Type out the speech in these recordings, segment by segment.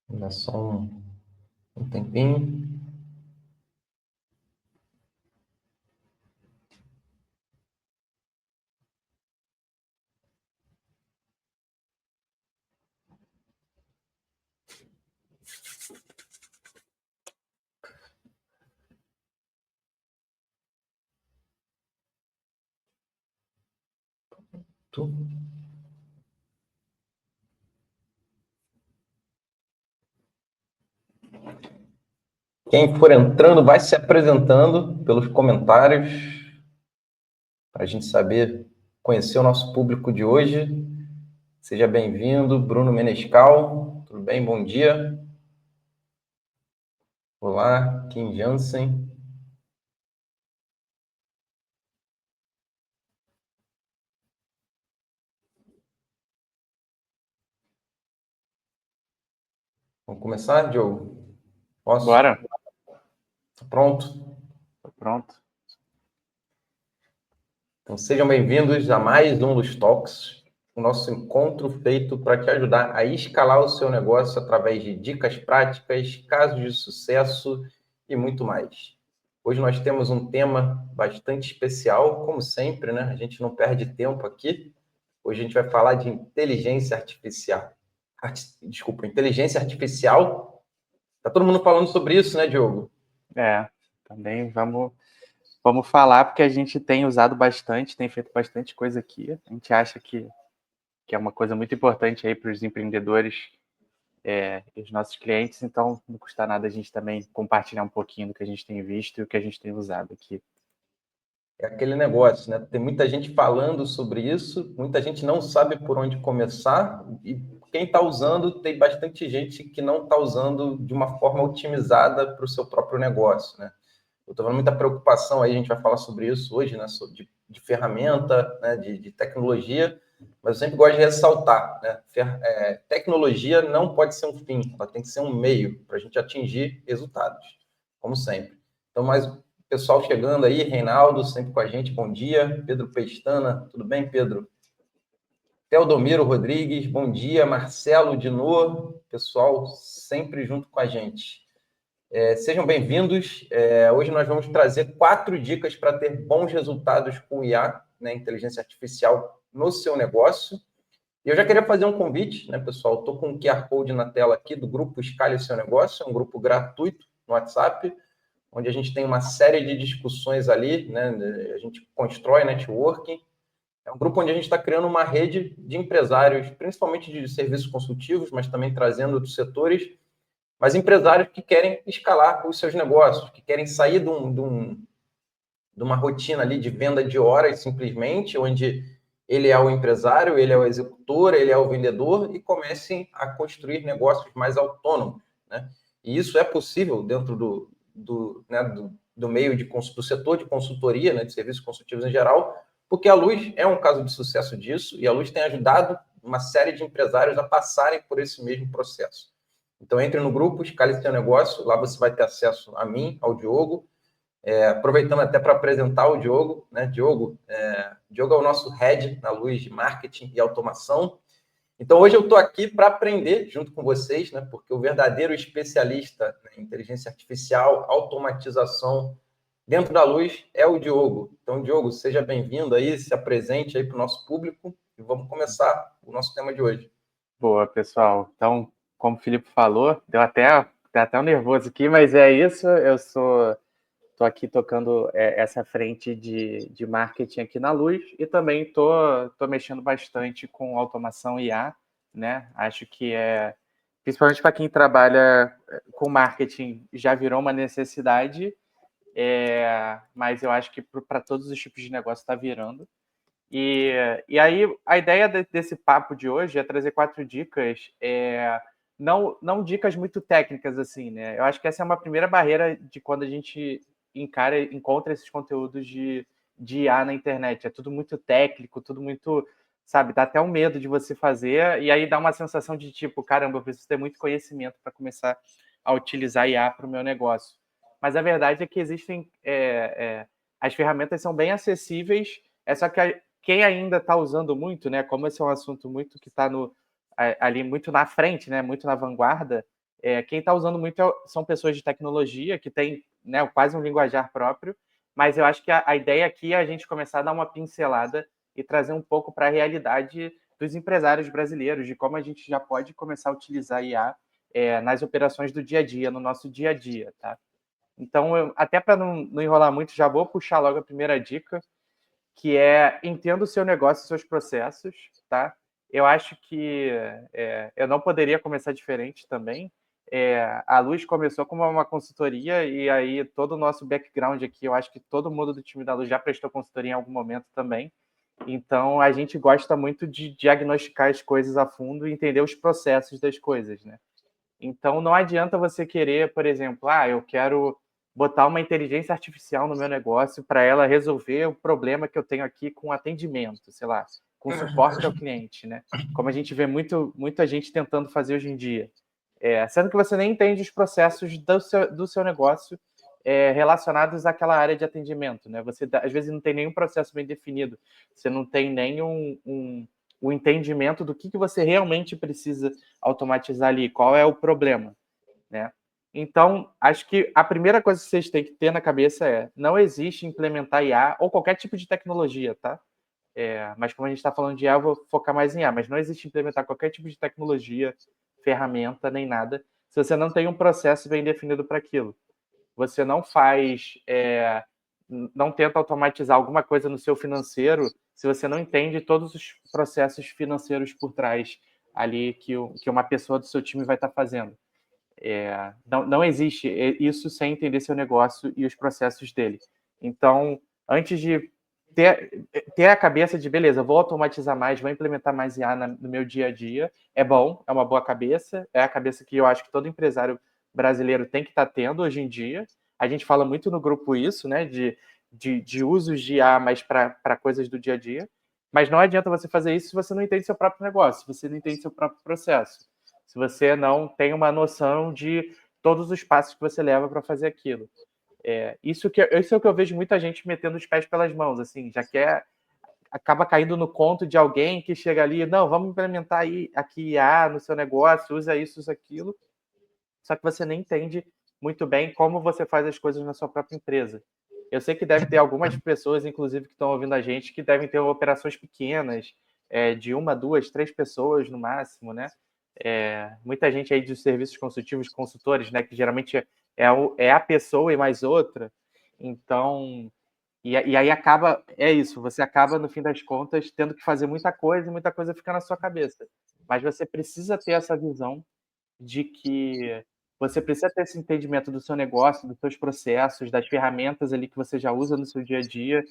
Ainda só um tempinho. Quem for entrando vai se apresentando pelos comentários para a gente saber, conhecer o nosso público de hoje. Seja bem-vindo, Bruno Menescal. Tudo bem? Bom dia. Olá, Kim Jansen. Vamos começar, Diogo? Posso? Bora. Tá pronto? Tô pronto. Então, sejam bem-vindos a mais um dos Talks, o nosso encontro feito para te ajudar a escalar o seu negócio através de dicas práticas, casos de sucesso e muito mais. Hoje nós temos um tema bastante especial, como sempre, né? A gente não perde tempo aqui. Hoje a gente vai falar de inteligência artificial. Desculpa, inteligência artificial. Tá todo mundo falando sobre isso, né, Diogo? Também vamos falar, porque a gente tem usado bastante, tem feito bastante coisa aqui. A gente acha que é uma coisa muito importante aí para os empreendedores e os nossos clientes, então não custa nada a gente também compartilhar um pouquinho do que a gente tem visto e o que a gente tem usado aqui. É aquele negócio, né? Tem muita gente falando sobre isso, muita gente não sabe por onde começar, e quem está usando, tem bastante gente que não está usando de uma forma otimizada para o seu próprio negócio, né? Eu estou vendo muita preocupação aí, a gente vai falar sobre isso hoje, né? De ferramenta, né? De tecnologia, mas eu sempre gosto de ressaltar, né? Tecnologia não pode ser um fim, ela tem que ser um meio para a gente atingir resultados, como sempre. Então, mais pessoal chegando aí, Reinaldo, sempre com a gente, bom dia. Pedro Pestana, tudo bem, Pedro? Teodomiro Rodrigues, bom dia. Marcelo Dinô, pessoal sempre junto com a gente. Sejam bem-vindos. Hoje nós vamos trazer 4 dicas para ter bons resultados com IA, né, inteligência artificial, no seu negócio. E eu já queria fazer um convite, né, pessoal? Estou com um QR Code na tela aqui do grupo Escale o Seu Negócio, é um grupo gratuito no WhatsApp, onde a gente tem uma série de discussões ali, né? A gente constrói networking. É um grupo onde a gente está criando uma rede de empresários, principalmente de serviços consultivos, mas também trazendo outros setores, mas empresários que querem escalar os seus negócios, que querem sair de uma rotina ali de venda de horas, simplesmente, onde ele é o empresário, ele é o executor, ele é o vendedor, e comecem a construir negócios mais autônomos, né? E isso é possível dentro do meio do setor de consultoria, né, de serviços consultivos em geral, porque a Luz é um caso de sucesso disso, e a Luz tem ajudado uma série de empresários a passarem por esse mesmo processo. Então, entre no grupo, escale seu negócio, lá você vai ter acesso a mim, ao Diogo, aproveitando até para apresentar o Diogo, né? Diogo é o nosso head na Luz de marketing e automação. Então, hoje eu estou aqui para aprender junto com vocês, né? Porque o verdadeiro especialista em inteligência artificial, automatização dentro da Luz é o Diogo. Então, Diogo, seja bem-vindo aí, se apresente aí para o nosso público e vamos começar o nosso tema de hoje. Boa, pessoal. Então, como o Filipe falou, deu até um nervoso aqui, mas é isso. Estou aqui tocando essa frente de marketing aqui na Luz e também estou mexendo bastante com automação IA, né? Acho que principalmente para quem trabalha com marketing, já virou uma necessidade, mas eu acho que para todos os tipos de negócio está virando. E aí, a ideia desse papo de hoje é trazer 4 dicas, não dicas muito técnicas, assim, né? Eu acho que essa é uma primeira barreira de quando a gente encontra esses conteúdos de IA na internet. É tudo muito técnico, tudo muito, sabe, dá até um medo de você fazer, e aí dá uma sensação de tipo, caramba, eu preciso ter muito conhecimento para começar a utilizar IA para o meu negócio. Mas a verdade é que existem. As ferramentas são bem acessíveis, só que quem ainda está usando muito, né? Como esse é um assunto muito que está ali muito na frente, né? Muito na vanguarda, Quem está usando muito são pessoas de tecnologia, que têm, né, quase um linguajar próprio, mas eu acho que a ideia aqui é a gente começar a dar uma pincelada e trazer um pouco para a realidade dos empresários brasileiros, de como a gente já pode começar a utilizar IA nas operações do dia a dia, no nosso dia a dia, tá? Então, até para não enrolar muito, já vou puxar logo a primeira dica, que é entenda o seu negócio e seus processos, tá? Eu acho que eu não poderia começar diferente também. A Luz começou como uma consultoria e aí todo o nosso background aqui, eu acho que todo mundo do time da Luz já prestou consultoria em algum momento também. Então, a gente gosta muito de diagnosticar as coisas a fundo e entender os processos das coisas, né? Então, não adianta você querer, por exemplo, eu quero botar uma inteligência artificial no meu negócio para ela resolver o problema que eu tenho aqui com atendimento, sei lá, com suporte ao cliente, né? Como a gente vê muita gente tentando fazer hoje em dia. Sendo que você nem entende os processos do seu negócio relacionados àquela área de atendimento, né? Você, às vezes, não tem nenhum processo bem definido, você não tem nenhum o entendimento do que você realmente precisa automatizar ali, qual é o problema, né? Então, acho que a primeira coisa que vocês têm que ter na cabeça não existe implementar IA ou qualquer tipo de tecnologia, tá? Mas como a gente está falando de IA, eu vou focar mais em IA, mas não existe implementar qualquer tipo de tecnologia, ferramenta, nem nada, se você não tem um processo bem definido para aquilo. Você não faz, não tenta automatizar alguma coisa no seu financeiro se você não entende todos os processos financeiros por trás ali que uma pessoa do seu time vai estar fazendo. Não existe isso sem entender seu negócio e os processos dele. Então, antes de ter a cabeça de, beleza, vou automatizar mais, vou implementar mais IA no meu dia a dia, é bom, é uma boa cabeça, é a cabeça que eu acho que todo empresário brasileiro tem que estar tendo hoje em dia. A gente fala muito no grupo isso, né, de usos de IA, mas para coisas do dia a dia. Mas não adianta você fazer isso se você não entende seu próprio negócio, se você não entende seu próprio processo, se você não tem uma noção de todos os passos que você leva para fazer aquilo. Isso é o que eu vejo muita gente metendo os pés pelas mãos, assim, já quer, acaba caindo no conto de alguém que chega ali, não, vamos implementar aqui IA no seu negócio, usa isso, usa aquilo, só que você nem entende muito bem como você faz as coisas na sua própria empresa. Eu sei que deve ter algumas pessoas, inclusive, que estão ouvindo a gente, que devem ter operações pequenas, de uma, duas, três pessoas no máximo, né? Muita gente aí dos serviços consultivos, consultores, né? Que geralmente é a pessoa e mais outra. Então, e aí acaba, isso, você acaba, no fim das contas, tendo que fazer muita coisa e muita coisa fica na sua cabeça. Mas você precisa ter essa visão de que você precisa ter esse entendimento do seu negócio, dos seus processos, das ferramentas ali que você já usa no seu dia a dia,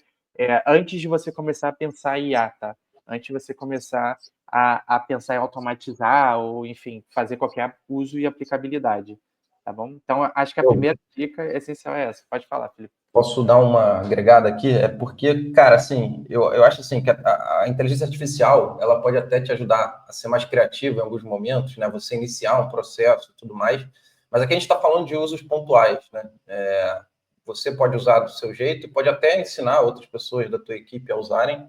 antes de você começar a pensar em IA, tá? Antes de você começar a pensar em automatizar ou, enfim, fazer qualquer uso e aplicabilidade, tá bom? Então, acho que a Eu primeira dica essencial é essa. Pode falar, Felipe. posso dar uma agregada aqui? É porque, cara, assim, eu acho assim que a inteligência artificial, ela pode até te ajudar a ser mais criativo em alguns momentos, né? Você iniciar um processo e tudo mais, mas aqui a gente está falando de usos pontuais, né? Você pode usar do seu jeito e pode até ensinar outras pessoas da tua equipe a usarem.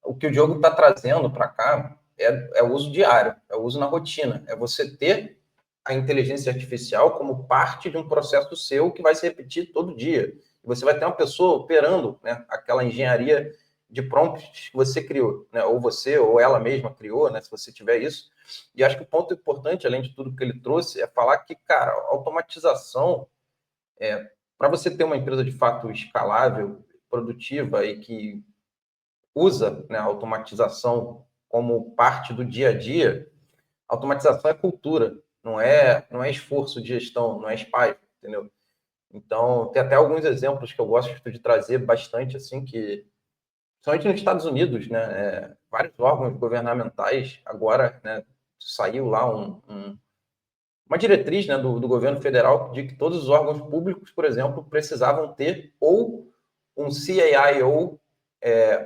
O que o Diogo está trazendo para cá é o uso diário, é o uso na rotina, é você ter a inteligência artificial como parte de um processo seu que vai se repetir todo dia. E você vai ter uma pessoa operando, né, aquela engenharia de prompts que você criou, né, ou você ou ela mesma criou, né, se você tiver isso. E acho que o ponto importante, além de tudo que ele trouxe, é falar que, cara, automatização, para você ter uma empresa de fato escalável, produtiva e que usa, né, a automatização como parte do dia a dia, automatização é cultura, não é esforço de gestão, não é espaço, entendeu? Então, tem até alguns exemplos que eu gosto de trazer bastante, assim, que, principalmente nos Estados Unidos, né, vários órgãos governamentais, agora, né, saiu lá uma diretriz, né, do governo federal de que todos os órgãos públicos, por exemplo, precisavam ter ou um CAIO,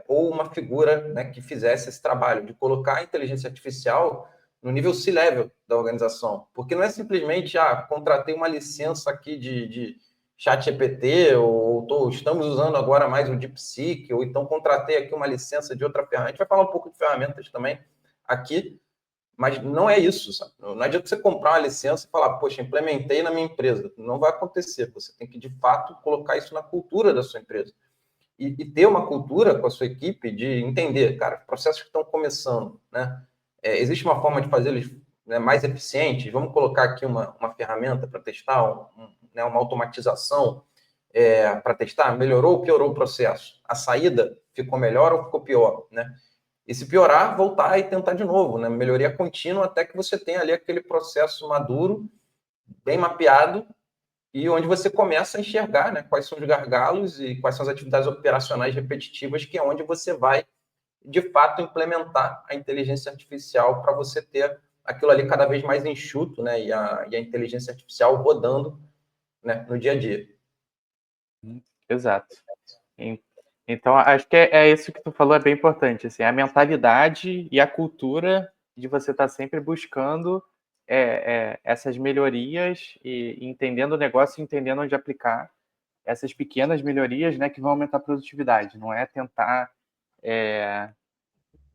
ou uma figura, né, que fizesse esse trabalho de colocar a inteligência artificial no nível C-level da organização. Porque não é simplesmente, contratei uma licença aqui de chat GPT, ou estamos usando agora mais o DeepSeek, ou então contratei aqui uma licença de outra ferramenta. A gente vai falar um pouco de ferramentas também aqui, Mas não é isso, sabe? Não adianta você comprar uma licença e falar, poxa, implementei na minha empresa. Não vai acontecer. Você tem que, de fato, colocar isso na cultura da sua empresa. E ter uma cultura com a sua equipe de entender, cara, processos que estão começando, né? Existe uma forma de fazê-los, né, mais eficientes? Vamos colocar aqui uma ferramenta para testar, né, uma automatização para testar? Melhorou ou piorou o processo? A saída ficou melhor ou ficou pior, né? E se piorar, voltar e tentar de novo, né? Melhoria contínua até que você tenha ali aquele processo maduro, bem mapeado, e onde você começa a enxergar, né, quais são os gargalos e quais são as atividades operacionais repetitivas, que é onde você vai, de fato, implementar a inteligência artificial para você ter aquilo ali cada vez mais enxuto, né, e a inteligência artificial rodando, né, no dia a dia. Exato. Então, acho que é isso que tu falou, é bem importante, assim, a mentalidade e a cultura de você estar sempre buscando essas melhorias e entendendo o negócio, entendendo onde aplicar essas pequenas melhorias, né, que vão aumentar a produtividade. Não é tentar,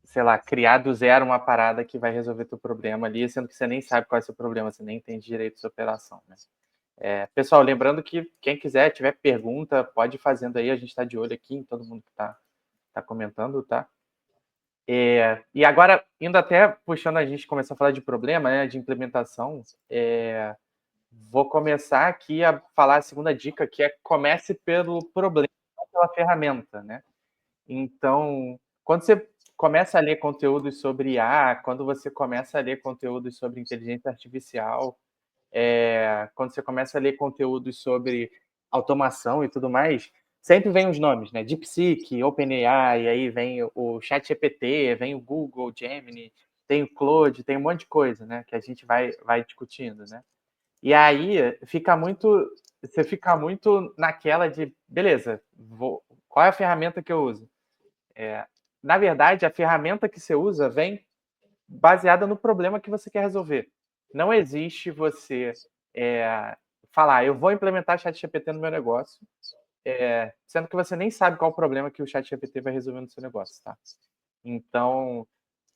sei lá, criar do zero uma parada que vai resolver teu problema ali, sendo que você nem sabe qual é o seu problema, você nem entende direito da sua operação, né? Pessoal, lembrando que quem quiser, tiver pergunta, pode ir fazendo aí, a gente está de olho aqui em todo mundo que está comentando, tá? E agora, indo até puxando a gente começar a falar de problema, né, de implementação, vou começar aqui a falar a segunda dica, que é comece pelo problema, não pela ferramenta, né? Então, quando você começa a ler conteúdos sobre IA, quando você começa a ler conteúdos sobre inteligência artificial, quando você começa a ler conteúdos sobre automação e tudo mais, sempre vem os nomes, né? DeepSeek, OpenAI, e aí vem o ChatGPT, vem o Google, Gemini, tem o Claude, tem um monte de coisa, né? Que a gente vai discutindo, né? E aí você fica muito naquela de, beleza, qual é a ferramenta que eu uso? Na verdade, a ferramenta que você usa vem baseada no problema que você quer resolver. Não existe você falar, eu vou implementar ChatGPT no meu negócio, sendo que você nem sabe qual o problema que o ChatGPT vai resolver no seu negócio, tá? Então,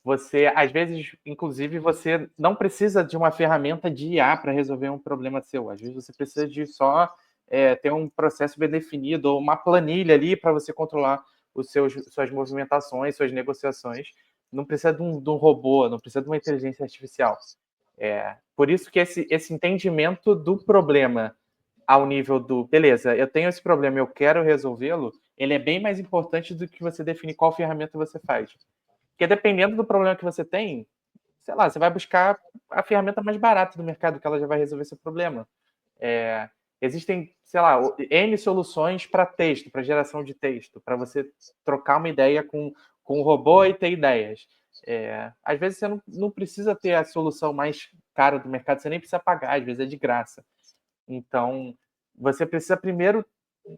você, às vezes, inclusive, você não precisa de uma ferramenta de IA para resolver um problema seu. Às vezes, você precisa de só ter um processo bem definido ou uma planilha ali para você controlar suas movimentações, suas negociações. Não precisa de um robô, não precisa de uma inteligência artificial. Por isso que esse entendimento do problema ao nível do, beleza, eu tenho esse problema, eu quero resolvê-lo, ele é bem mais importante do que você definir qual ferramenta você faz. Porque dependendo do problema que você tem, sei lá, você vai buscar a ferramenta mais barata do mercado, que ela já vai resolver seu problema. Existem, sei lá, N soluções para texto, para geração de texto, para você trocar uma ideia com um robô e ter ideias. Às vezes você não precisa ter a solução mais cara do mercado, você nem precisa pagar, às vezes é de graça. Então, você precisa primeiro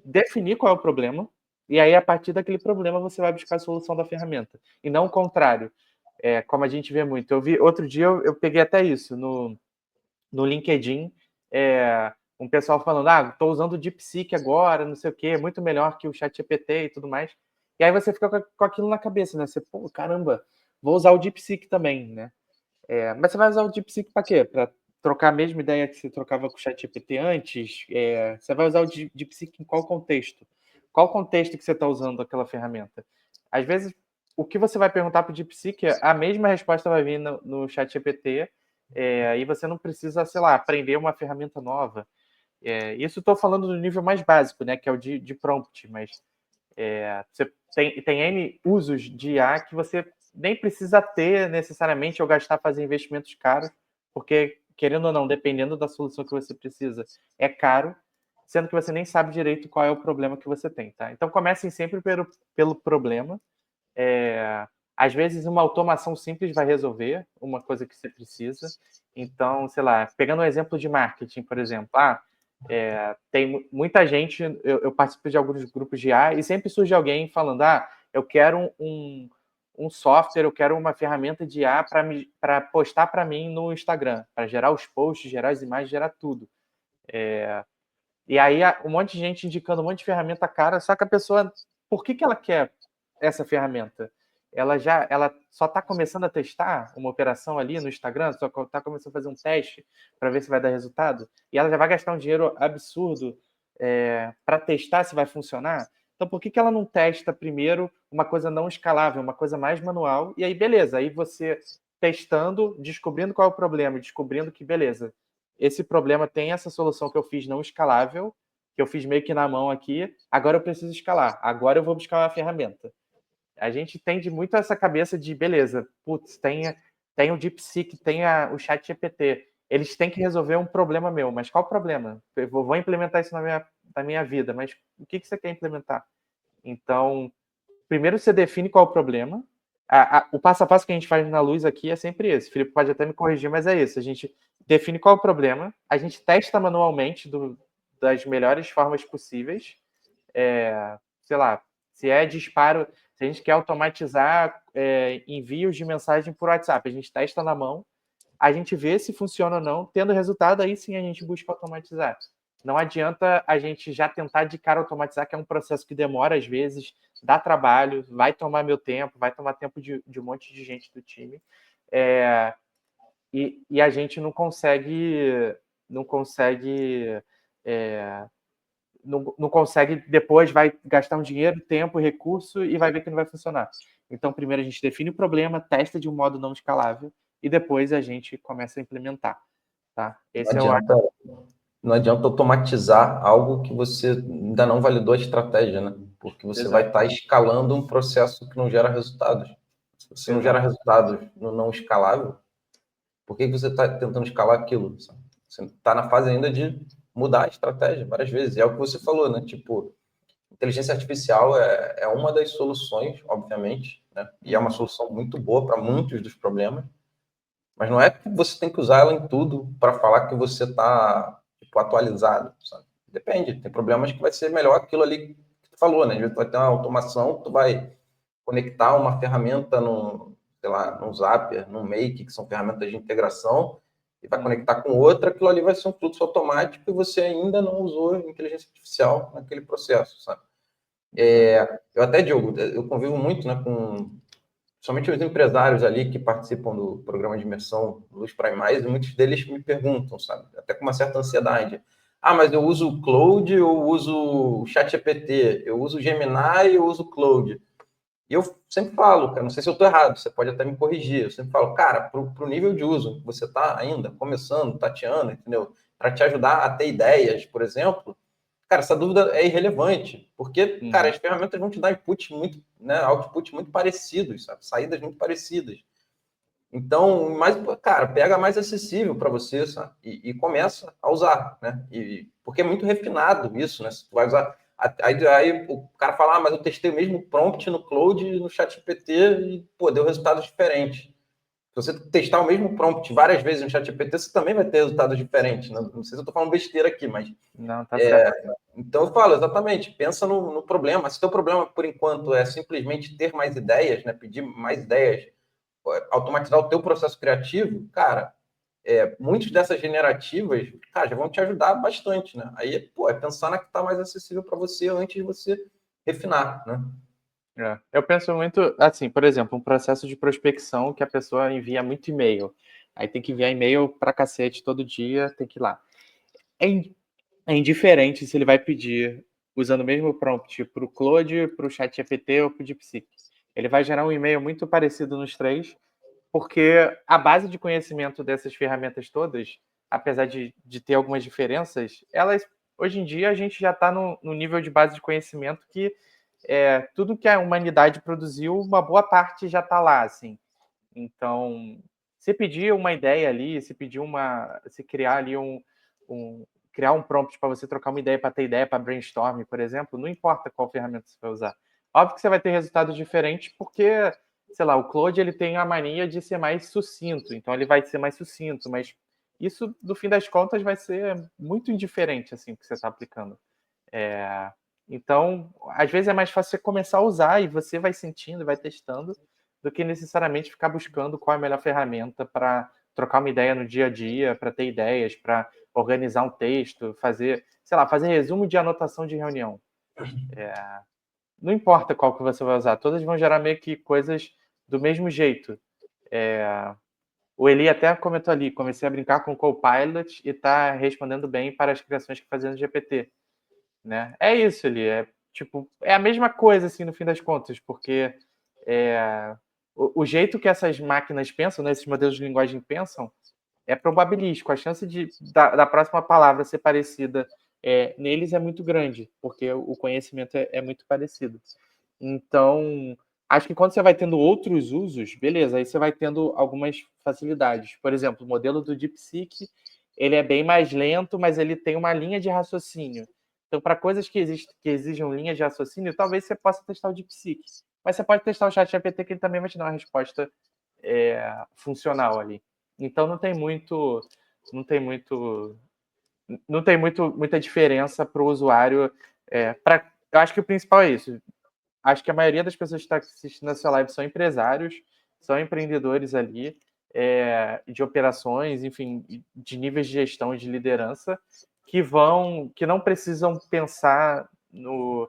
definir qual é o problema, e aí, a partir daquele problema, você vai buscar a solução da ferramenta. E não o contrário, como a gente vê muito. Outro dia, eu peguei até isso no LinkedIn, um pessoal falando, estou usando o DeepSeek agora, não sei o quê, muito melhor que o ChatGPT e tudo mais. E aí você fica com aquilo na cabeça, né? Você, pô, caramba, vou usar o DeepSeek também, né? Mas você vai usar o DeepSeek para quê? Para trocar a mesma ideia que você trocava com o ChatGPT antes? Você vai usar o DeepSeek em qual contexto? Qual contexto que você está usando aquela ferramenta? Às vezes, o que você vai perguntar para o DeepSeek, a mesma resposta vai vir no ChatGPT, e você não precisa, sei lá, aprender uma ferramenta nova. Isso estou falando do nível mais básico, né, que é o de prompt, mas você tem N usos de IA que você nem precisa ter necessariamente ou fazer investimentos caros, porque, querendo ou não, dependendo da solução que você precisa, é caro, sendo que você nem sabe direito qual é o problema que você tem, tá? Então, comecem sempre pelo problema. Às vezes, uma automação simples vai resolver uma coisa que você precisa. Então, sei lá, pegando um exemplo de marketing, por exemplo, tem muita gente, eu participo de alguns grupos de IA e sempre surge alguém falando, eu quero um software, eu quero uma ferramenta de IA para postar para mim no Instagram, para gerar os posts, gerar as imagens, gerar tudo. E aí um monte de gente indicando um monte de ferramenta cara, só que a pessoa, por que ela quer essa ferramenta? ela só está começando a testar uma operação ali no Instagram, só está começando a fazer um teste para ver se vai dar resultado, e ela já vai gastar um dinheiro absurdo para testar se vai funcionar. Então, por que ela não testa primeiro uma coisa não escalável, uma coisa mais manual? E aí, beleza, aí você testando, descobrindo qual é o problema, descobrindo que, beleza, esse problema tem essa solução que eu fiz não escalável, que eu fiz meio que na mão aqui, agora eu preciso escalar, agora eu vou buscar uma ferramenta. A gente tende muito a essa cabeça de, beleza, putz, tem o DeepSeek, tem o ChatGPT, eles têm que resolver um problema meu, mas qual problema? Eu vou implementar isso na minha vida, mas o que você quer implementar? Então, primeiro você define qual é o problema. O passo a passo que a gente faz na Luz aqui é sempre esse. O Felipe pode até me corrigir, mas é isso. A gente define qual é o problema, a gente testa manualmente das melhores formas possíveis. Sei lá, se é disparo, se a gente quer automatizar envios de mensagem por WhatsApp, a gente testa na mão, a gente vê se funciona ou não, tendo resultado, aí sim a gente busca automatizar. Não adianta a gente já tentar de cara automatizar, que é um processo que demora às vezes, dá trabalho, vai tomar meu tempo, vai tomar tempo de um monte de gente do time, e a gente não consegue não consegue, depois vai gastar um dinheiro, tempo, recurso e vai ver que não vai funcionar. Então, primeiro a gente define o problema, testa de um modo não escalável e depois a gente começa a implementar. Tá? Esse não adianta automatizar algo que você ainda não validou a estratégia, né? Porque você vai estar escalando um processo que não gera resultados. Se você não gera resultados no não escalável, por que você está tentando escalar aquilo? Você está na fase ainda de mudar a estratégia várias vezes. E é o que você falou, né? Tipo, inteligência artificial é uma das soluções, obviamente, né? E é uma solução muito boa para muitos dos problemas. Mas não é que você tem que usar ela em tudo para falar que você está tipo, atualizado, sabe? Depende. Tem problemas que vai ser melhor aquilo ali que tu falou, né? Às vezes tu vai ter uma automação, tu vai conectar uma ferramenta sei lá, num Zapier, num Make, que são ferramentas de integração, e vai conectar com outra, aquilo ali vai ser um fluxo automático e você ainda não usou inteligência artificial naquele processo, sabe? Eu até, Diogo, eu convivo muito, né, com somente os empresários ali que participam do programa de imersão Luz para Mais, e muitos deles me perguntam, sabe, até com uma certa ansiedade, mas eu uso o Cloud, eu uso o ChatGPT, eu uso o Gemini, eu uso o Cloud. E eu sempre falo, cara, não sei se eu estou errado, você pode até me corrigir, eu sempre falo, cara, para o nível de uso que você está ainda começando, tateando, entendeu? Para te ajudar a ter ideias, por exemplo, cara, essa dúvida é irrelevante, porque, cara, as ferramentas vão te dar input muito, né, output muito parecidos, sabe? Saídas muito parecidas. Então, mais, cara, pega mais acessível para você, sabe? E começa a usar, né? Porque é muito refinado isso, né? Se tu vai usar. Aí o cara fala, mas eu testei o mesmo prompt no Cloud e no ChatGPT e, pô, deu resultados diferentes. Se você testar o mesmo prompt várias vezes no ChatGPT, você também vai ter resultados diferentes. Não sei se eu estou falando besteira aqui, mas. Não, tá certo. Então eu falo, exatamente, pensa no problema. Se o teu problema, por enquanto, é simplesmente ter mais ideias, né? Pedir mais ideias, automatizar o teu processo criativo, cara, muitas dessas generativas, cara, já vão te ajudar bastante, né? Aí, pô, é pensar na que está mais acessível para você antes de você refinar, né? Eu penso muito, assim, por exemplo, um processo de prospecção que a pessoa envia muito e-mail. Aí tem que enviar e-mail pra cacete todo dia, tem que ir lá. É indiferente se ele vai pedir usando o mesmo prompt para o Claude, para o ChatGPT ou para o DeepSeek. Ele vai gerar um e-mail muito parecido nos três, porque a base de conhecimento dessas ferramentas todas, apesar de ter algumas diferenças, elas, hoje em dia, a gente já está no nível de base de conhecimento que tudo que a humanidade produziu, uma boa parte já está lá, assim. Então, se pedir uma ideia ali, se criar ali criar um prompt para você trocar uma ideia, para ter ideia para brainstorm, por exemplo, não importa qual ferramenta você vai usar. Óbvio que você vai ter resultados diferentes, porque, sei lá, o Claude ele tem a mania de ser mais sucinto, então ele vai ser mais sucinto, mas isso, no fim das contas, vai ser muito indiferente, assim, que você está aplicando. Então, às vezes é mais fácil você começar a usar e você vai sentindo, vai testando, do que necessariamente ficar buscando qual é a melhor ferramenta para trocar uma ideia no dia a dia, para ter ideias, para organizar um texto, fazer resumo de anotação de reunião. Não importa qual que você vai usar, todas vão gerar meio que coisas Do mesmo jeito, o Eli até comentou ali, comecei a brincar com o Copilot e está respondendo bem para as criações que fazia no GPT. Né? É isso, Eli, é a mesma coisa, assim, no fim das contas, porque o jeito que essas máquinas pensam, né, esses modelos de linguagem pensam, é probabilístico. A chance da próxima palavra ser parecida neles é muito grande, porque o conhecimento é muito parecido. Então, acho que quando você vai tendo outros usos, beleza, aí você vai tendo algumas facilidades. Por exemplo, o modelo do DeepSeek, ele é bem mais lento, mas ele tem uma linha de raciocínio. Então, para coisas que exijam linhas de raciocínio, talvez você possa testar o DeepSeek. Mas você pode testar o ChatGPT, que ele também vai te dar uma resposta funcional ali. Então, muita diferença para o usuário. Eu acho que o principal é isso. Acho que a maioria das pessoas que está assistindo essa live são empresários, são empreendedores ali, de operações, enfim, de níveis de gestão e de liderança, que não precisam pensar no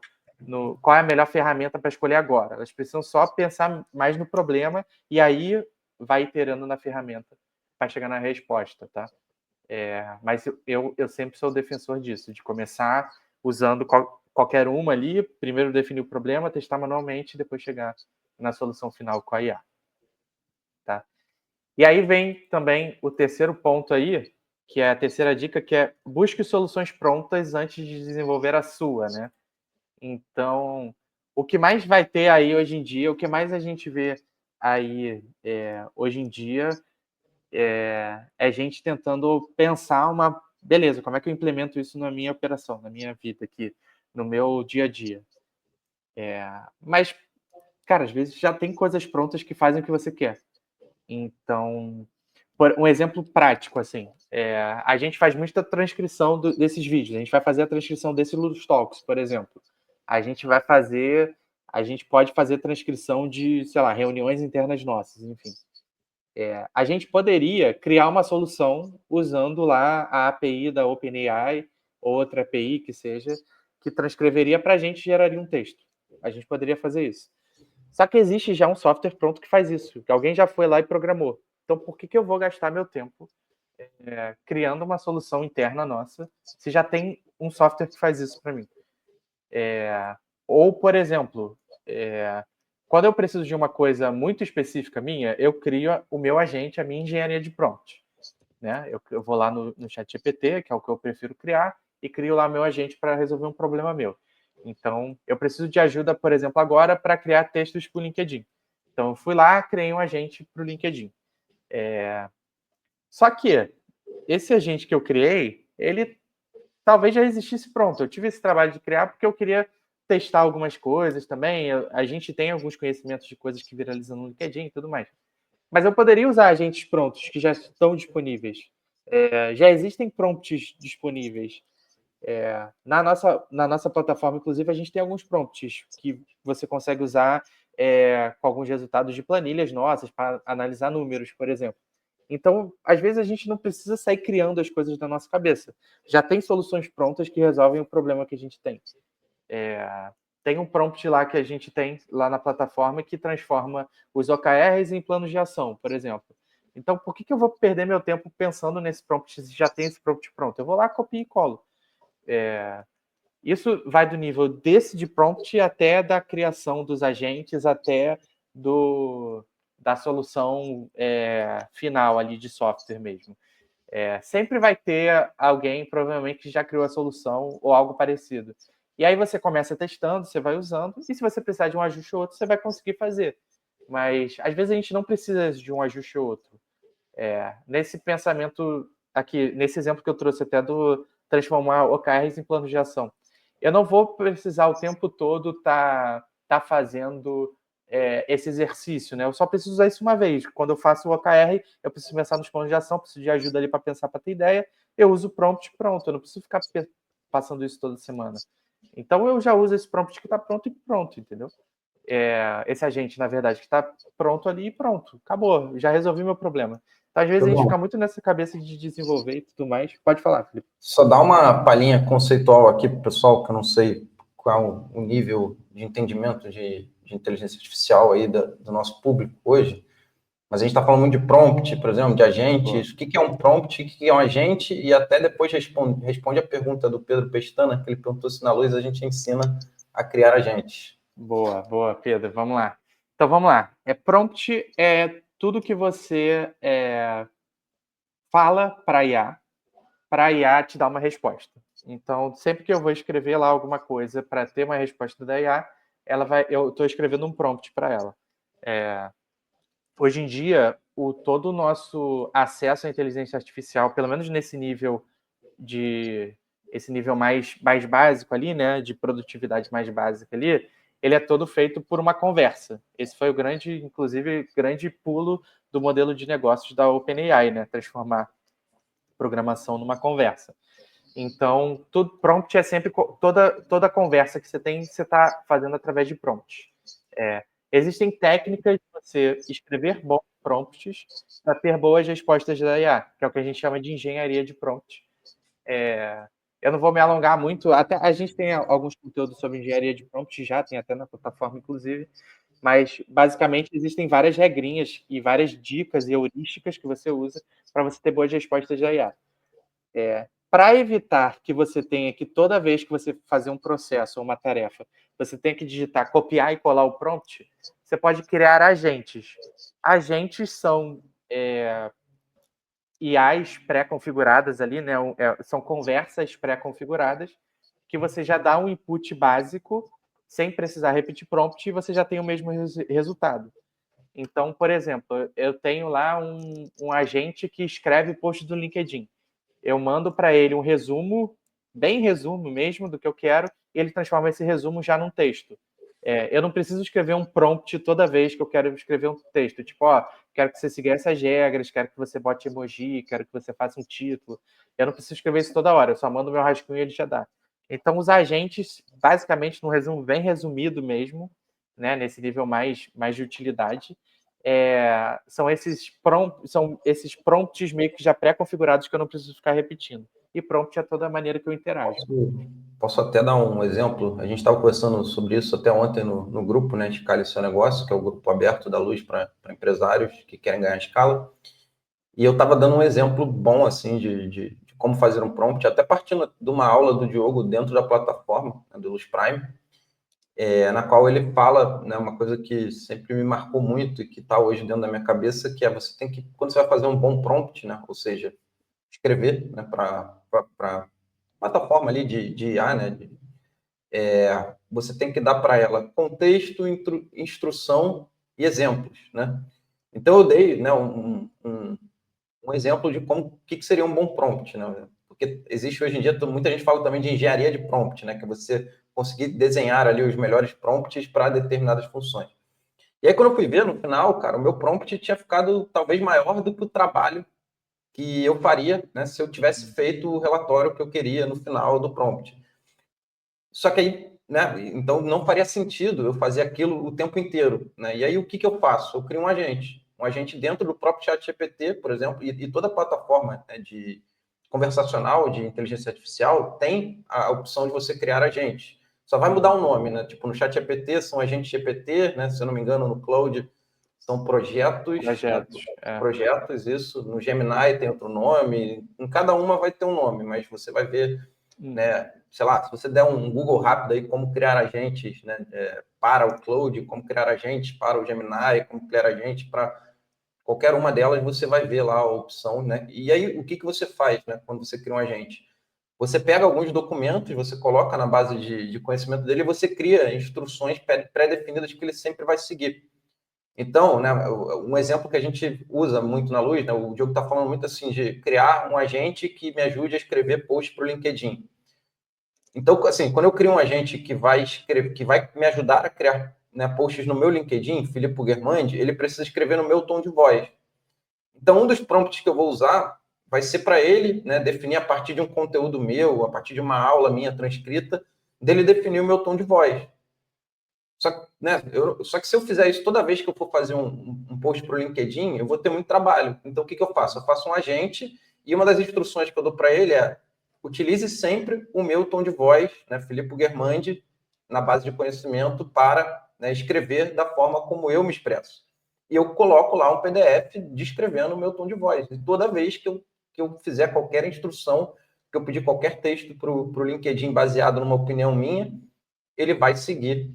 qual é a melhor ferramenta para escolher agora. Elas precisam só pensar mais no problema e aí vai iterando na ferramenta para chegar na resposta, tá? Mas eu sempre sou defensor disso, de começar usando qualquer uma ali, primeiro definir o problema, testar manualmente e depois chegar na solução final com a IA. Tá? E aí vem também o terceiro ponto aí, que é a terceira dica, que é busque soluções prontas antes de desenvolver a sua, né? Então, o que mais vai ter aí hoje em dia, o que mais a gente vê aí hoje em dia é gente tentando pensar beleza, como é que eu implemento isso na minha operação, na minha vida aqui, no meu dia a dia. Mas, cara, às vezes já tem coisas prontas que fazem o que você quer. Então, um exemplo prático, assim, a gente faz muita transcrição desses vídeos, a gente vai fazer a transcrição desse Ludus Talks, por exemplo. A gente pode fazer transcrição de, sei lá, reuniões internas nossas, enfim. A gente poderia criar uma solução usando lá a API da OpenAI, ou outra API que seja, que transcreveria para a gente e geraria um texto. A gente poderia fazer isso. Só que existe já um software pronto que faz isso, que alguém já foi lá e programou. Então, por que eu vou gastar meu tempo criando uma solução interna nossa, se já tem um software que faz isso para mim? Ou, por exemplo, quando eu preciso de uma coisa muito específica minha, eu crio o meu agente, a minha engenharia de prompt. Né? Eu vou lá no ChatGPT, que é o que eu prefiro criar, e crio lá meu agente para resolver um problema meu. Então, eu preciso de ajuda, por exemplo, agora para criar textos para o LinkedIn. Então, eu fui lá, criei um agente para o LinkedIn. Só que esse agente que eu criei, ele talvez já existisse pronto. Eu tive esse trabalho de criar porque eu queria testar algumas coisas também. A gente tem alguns conhecimentos de coisas que viralizam no LinkedIn e tudo mais. Mas eu poderia usar agentes prontos que já estão disponíveis. Já existem prompts disponíveis. Na nossa plataforma, inclusive, a gente tem alguns prompts que você consegue usar com alguns resultados de planilhas nossas para analisar números, por exemplo. Então, às vezes, a gente não precisa sair criando as coisas da nossa cabeça. Já tem soluções prontas que resolvem o problema que a gente tem. Tem um prompt lá que a gente tem lá na plataforma que transforma os OKRs em planos de ação, por exemplo. Então, por que eu vou perder meu tempo pensando nesse prompt se já tem esse prompt pronto? Eu vou lá, copio e colo. Isso vai do nível desse de prompt até da criação dos agentes, até da solução final ali de software mesmo. Sempre vai ter alguém, provavelmente, que já criou a solução ou algo parecido. E aí você começa testando, você vai usando, e se você precisar de um ajuste ou outro, você vai conseguir fazer. Mas, às vezes, a gente não precisa de um ajuste ou outro. Nesse pensamento aqui, nesse exemplo que eu trouxe até do transformar OKRs em planos de ação, eu não vou precisar o tempo todo tá fazendo esse exercício, né? Eu só preciso usar isso uma vez. Quando eu faço o OKR, eu preciso pensar nos planos de ação, preciso de ajuda ali para pensar, para ter ideia. Eu uso o prompt, pronto. Eu não preciso ficar passando isso toda semana. Então, eu já uso esse prompt que está pronto e pronto, entendeu? Esse agente, na verdade, que está pronto ali e pronto. Acabou. Já resolvi meu problema. Então, às vezes, a gente fica muito nessa cabeça de desenvolver e tudo mais. Pode falar, Felipe. Só dá uma palhinha conceitual aqui para o pessoal, que eu não sei qual o nível de entendimento de de inteligência artificial aí do nosso público hoje, mas a gente está falando muito de prompt, por exemplo, de agentes. O que é um prompt, o que é um agente, e até depois responde a pergunta do Pedro Pestana, que ele perguntou se na Luz a gente ensina a criar agentes. Boa, Pedro. Vamos lá. Então, vamos lá. Prompt é tudo que você fala para a IA te dar uma resposta. Então, sempre que eu vou escrever lá alguma coisa para ter uma resposta da IA, eu estou escrevendo um prompt para ela. Hoje em dia, todo o nosso acesso à inteligência artificial, pelo menos nesse nível esse nível mais básico ali, né, de produtividade mais básica ali, ele é todo feito por uma conversa. Esse foi inclusive, grande pulo do modelo de negócios da OpenAI, né, transformar programação numa conversa. Então, prompt é sempre toda conversa que você tem, você está fazendo através de prompt. Existem técnicas de você escrever bons prompts para ter boas respostas da IA, que é o que a gente chama de engenharia de prompt. Eu não vou me alongar muito, até a gente tem alguns conteúdos sobre engenharia de prompt já, tem até na plataforma, inclusive, mas basicamente existem várias regrinhas e várias dicas e heurísticas que você usa para você ter boas respostas da IA. Para evitar que você tenha que, toda vez que você fazer um processo ou uma tarefa, você tenha que digitar, copiar e colar o prompt, você pode criar agentes. Agentes são IAs pré-configuradas ali, né? São conversas pré-configuradas que você já dá um input básico sem precisar repetir prompt e você já tem o mesmo resultado. Então, por exemplo, eu tenho lá um agente que escreve post do LinkedIn. Eu mando para ele um resumo, bem resumo mesmo, do que eu quero, e ele transforma esse resumo já num texto. Eu não preciso escrever um prompt toda vez que eu quero escrever um texto. Tipo, quero que você siga essas regras, quero que você bote emoji, quero que você faça um título. Eu não preciso escrever isso toda hora, eu só mando meu rascunho e ele já dá. Então, os agentes, basicamente, num resumo bem resumido mesmo, né, nesse nível mais de utilidade, são esses prompts meio que já pré-configurados que eu não preciso ficar repetindo. E prompt é toda a maneira que eu interajo. Posso até dar um exemplo? A gente estava conversando sobre isso até ontem no grupo, né, Escale Seu Negócio, que é o grupo aberto da Luz para empresários que querem ganhar escala. E eu estava dando um exemplo bom, assim, de como fazer um prompt, até partindo de uma aula do Diogo dentro da plataforma, né, do Luz Prime, na qual ele fala, né, uma coisa que sempre me marcou muito e que está hoje dentro da minha cabeça, que é você tem que, quando você vai fazer um bom prompt, né, ou seja, escrever, né, para plataforma ali de IA, né, você tem que dar para ela contexto, instrução e exemplos, né? Então eu dei, né, um exemplo de que seria um bom prompt, né? Porque existe hoje em dia, muita gente fala também de engenharia de prompt, né? Que é você conseguir desenhar ali os melhores prompts para determinadas funções. E aí, quando eu fui ver, no final, cara, o meu prompt tinha ficado talvez maior do que o trabalho que eu faria, né, se eu tivesse feito o relatório que eu queria no final do prompt. Só que aí, né, então não faria sentido eu fazer aquilo o tempo inteiro, né? E aí, o que eu faço? Eu crio um agente dentro do próprio ChatGPT, por exemplo, e toda plataforma, né, de conversacional, de inteligência artificial, tem a opção de você criar agentes. Só vai mudar o nome, né? Tipo, no ChatGPT são agentes GPT, né? Se eu não me engano, no Cloud são projetos. Projetos, isso. No Gemini tem outro nome. Em cada uma vai ter um nome, mas você vai ver, né? Sei lá, se você der um Google rápido aí, como criar agentes, né, para o Cloud, como criar agentes para o Gemini, como criar agentes para qualquer uma delas, você vai ver lá a opção, né? E aí, o que você faz, né, quando você cria um agente? Você pega alguns documentos, você coloca na base de conhecimento dele e você cria instruções pré-definidas que ele sempre vai seguir. Então, né, um exemplo que a gente usa muito na Luz, né, o Diogo está falando muito assim, de criar um agente que me ajude a escrever post para o LinkedIn. Então, assim, quando eu crio um agente que vai me ajudar a criar, né, posts no meu LinkedIn, Filipe Germandi, ele precisa escrever no meu tom de voz. Então, um dos prompts que eu vou usar vai ser para ele, né, definir a partir de um conteúdo meu, a partir de uma aula minha transcrita, dele definir o meu tom de voz. Só que se eu fizer isso toda vez que eu for fazer um post para o LinkedIn, eu vou ter muito trabalho. Então, o que eu faço? Eu faço um agente e uma das instruções que eu dou para ele é utilize sempre o meu tom de voz, né, Filipe Germandi, na base de conhecimento, para né, escrever da forma como eu me expresso. E eu coloco lá um PDF descrevendo o meu tom de voz. E toda vez que eu fizer qualquer instrução, que eu pedir qualquer texto para o LinkedIn baseado numa opinião minha, ele vai seguir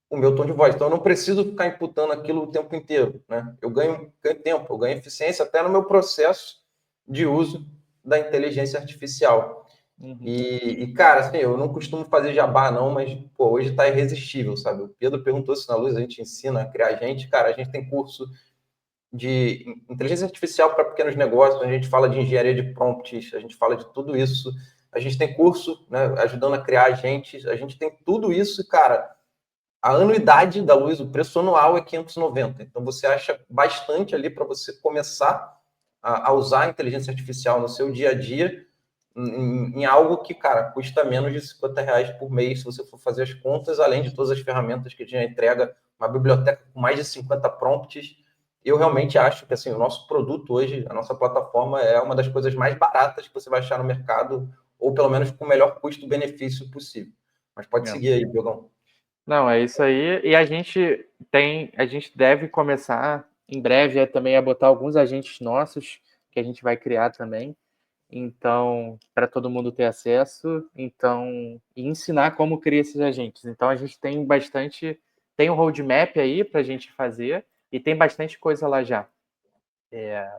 o meu tom de voz. Então, eu não preciso ficar imputando aquilo o tempo inteiro, né? Eu ganho tempo, eu ganho eficiência até no meu processo de uso da inteligência artificial. Uhum. Cara, assim, eu não costumo fazer jabá, não, mas, pô, hoje tá irresistível, sabe? O Pedro perguntou se na Luz a gente ensina a criar gente. Cara, a gente tem curso de inteligência artificial para pequenos negócios, a gente fala de engenharia de prompts, a gente fala de tudo isso. A gente tem curso, né, ajudando a criar agentes, a gente tem tudo isso, cara. A anuidade da Luz, o preço anual é 590. Então, você acha bastante ali para você começar a usar a inteligência artificial no seu dia a dia em algo que, cara, custa menos de R$ 50 por mês, se você for fazer as contas, além de todas as ferramentas que a gente entrega, uma biblioteca com mais de 50 prompts. Eu realmente acho que, assim, o nosso produto hoje, a nossa plataforma é uma das coisas mais baratas que você vai achar no mercado, ou pelo menos com o melhor custo-benefício possível. Mas pode seguir aí, Diogão. Não, é isso aí. E a gente deve começar em breve também a botar alguns agentes nossos que a gente vai criar também. Então, para todo mundo ter acesso, então, e ensinar como criar esses agentes. Então, a gente tem um roadmap aí para a gente fazer e tem bastante coisa lá já.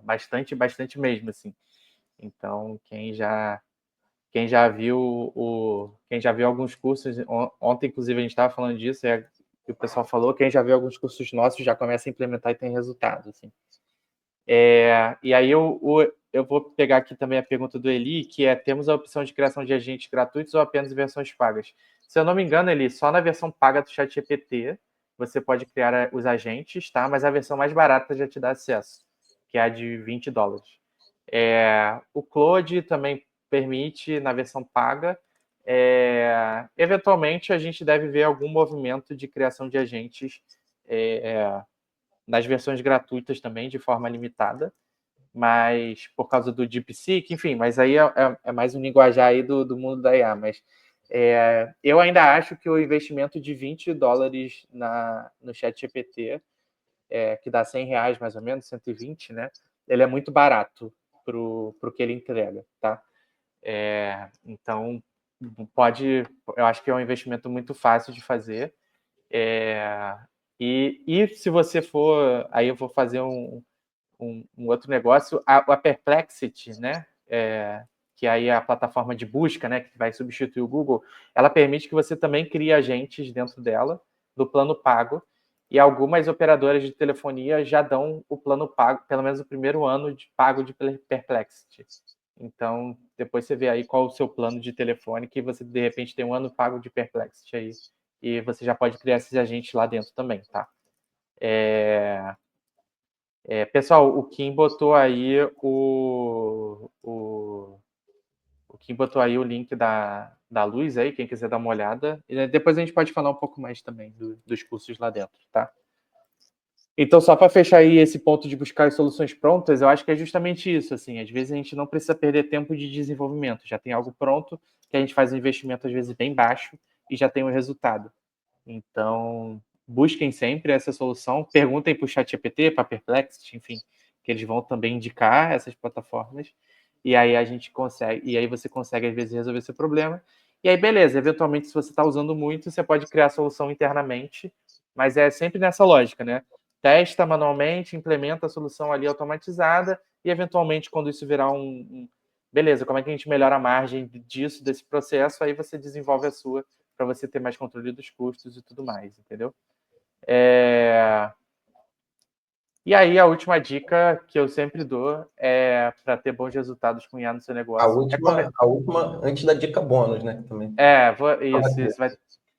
Bastante mesmo, assim. Então, quem já viu alguns cursos, ontem, inclusive, a gente estava falando disso, que o pessoal falou, quem já viu alguns cursos nossos já começa a implementar e tem resultado, assim. E aí eu vou pegar aqui também a pergunta do Eli, que temos a opção de criação de agentes gratuitos ou apenas em versões pagas? Se eu não me engano, Eli, só na versão paga do ChatGPT você pode criar os agentes, tá? Mas a versão mais barata já te dá acesso, que é a de $20. O Claude também permite na versão paga. Eventualmente, a gente deve ver algum movimento de criação de agentes nas versões gratuitas também, de forma limitada, mas por causa do DeepSeek, enfim, mas aí é mais um linguajar aí do mundo da IA, mas eu ainda acho que o investimento de $20 no ChatGPT, que dá R$ 100 mais ou menos, 120, né? Ele é muito barato pro que ele entrega, tá? Então, eu acho que é um investimento muito fácil de fazer. E se você for, aí eu vou fazer um outro negócio, a Perplexity, né? Que aí é a plataforma de busca, né? Que vai substituir o Google, ela permite que você também crie agentes dentro dela, do plano pago, e algumas operadoras de telefonia já dão o plano pago, pelo menos o primeiro ano de pago de Perplexity. Então, depois você vê aí qual o seu plano de telefone, que você, de repente, tem um ano pago de Perplexity aí, e você já pode criar esses agentes lá dentro também, tá? Pessoal, o Kim botou aí o Kim botou aí o link da Luz aí, quem quiser dar uma olhada. E depois a gente pode falar um pouco mais também dos cursos lá dentro, tá? Então, só para fechar aí esse ponto de buscar as soluções prontas, eu acho que é justamente isso, assim, às vezes a gente não precisa perder tempo de desenvolvimento, já tem algo pronto, que a gente faz um investimento às vezes bem baixo e já tem o resultado. Então, busquem sempre essa solução, perguntem para o ChatGPT, para a Perplexity, enfim, que eles vão também indicar essas plataformas, e aí a gente consegue, e aí você consegue às vezes resolver esse problema. E aí, beleza, eventualmente, se você está usando muito, você pode criar a solução internamente, mas é sempre nessa lógica, né? Testa manualmente, implementa a solução ali automatizada, e eventualmente, quando isso virar beleza, como é que a gente melhora a margem disso, desse processo, aí você desenvolve a sua para você ter mais controle dos custos e tudo mais, entendeu? E aí, a última dica que eu sempre dou para ter bons resultados com IA no seu A negócio última antes da dica bônus, né? Também. isso.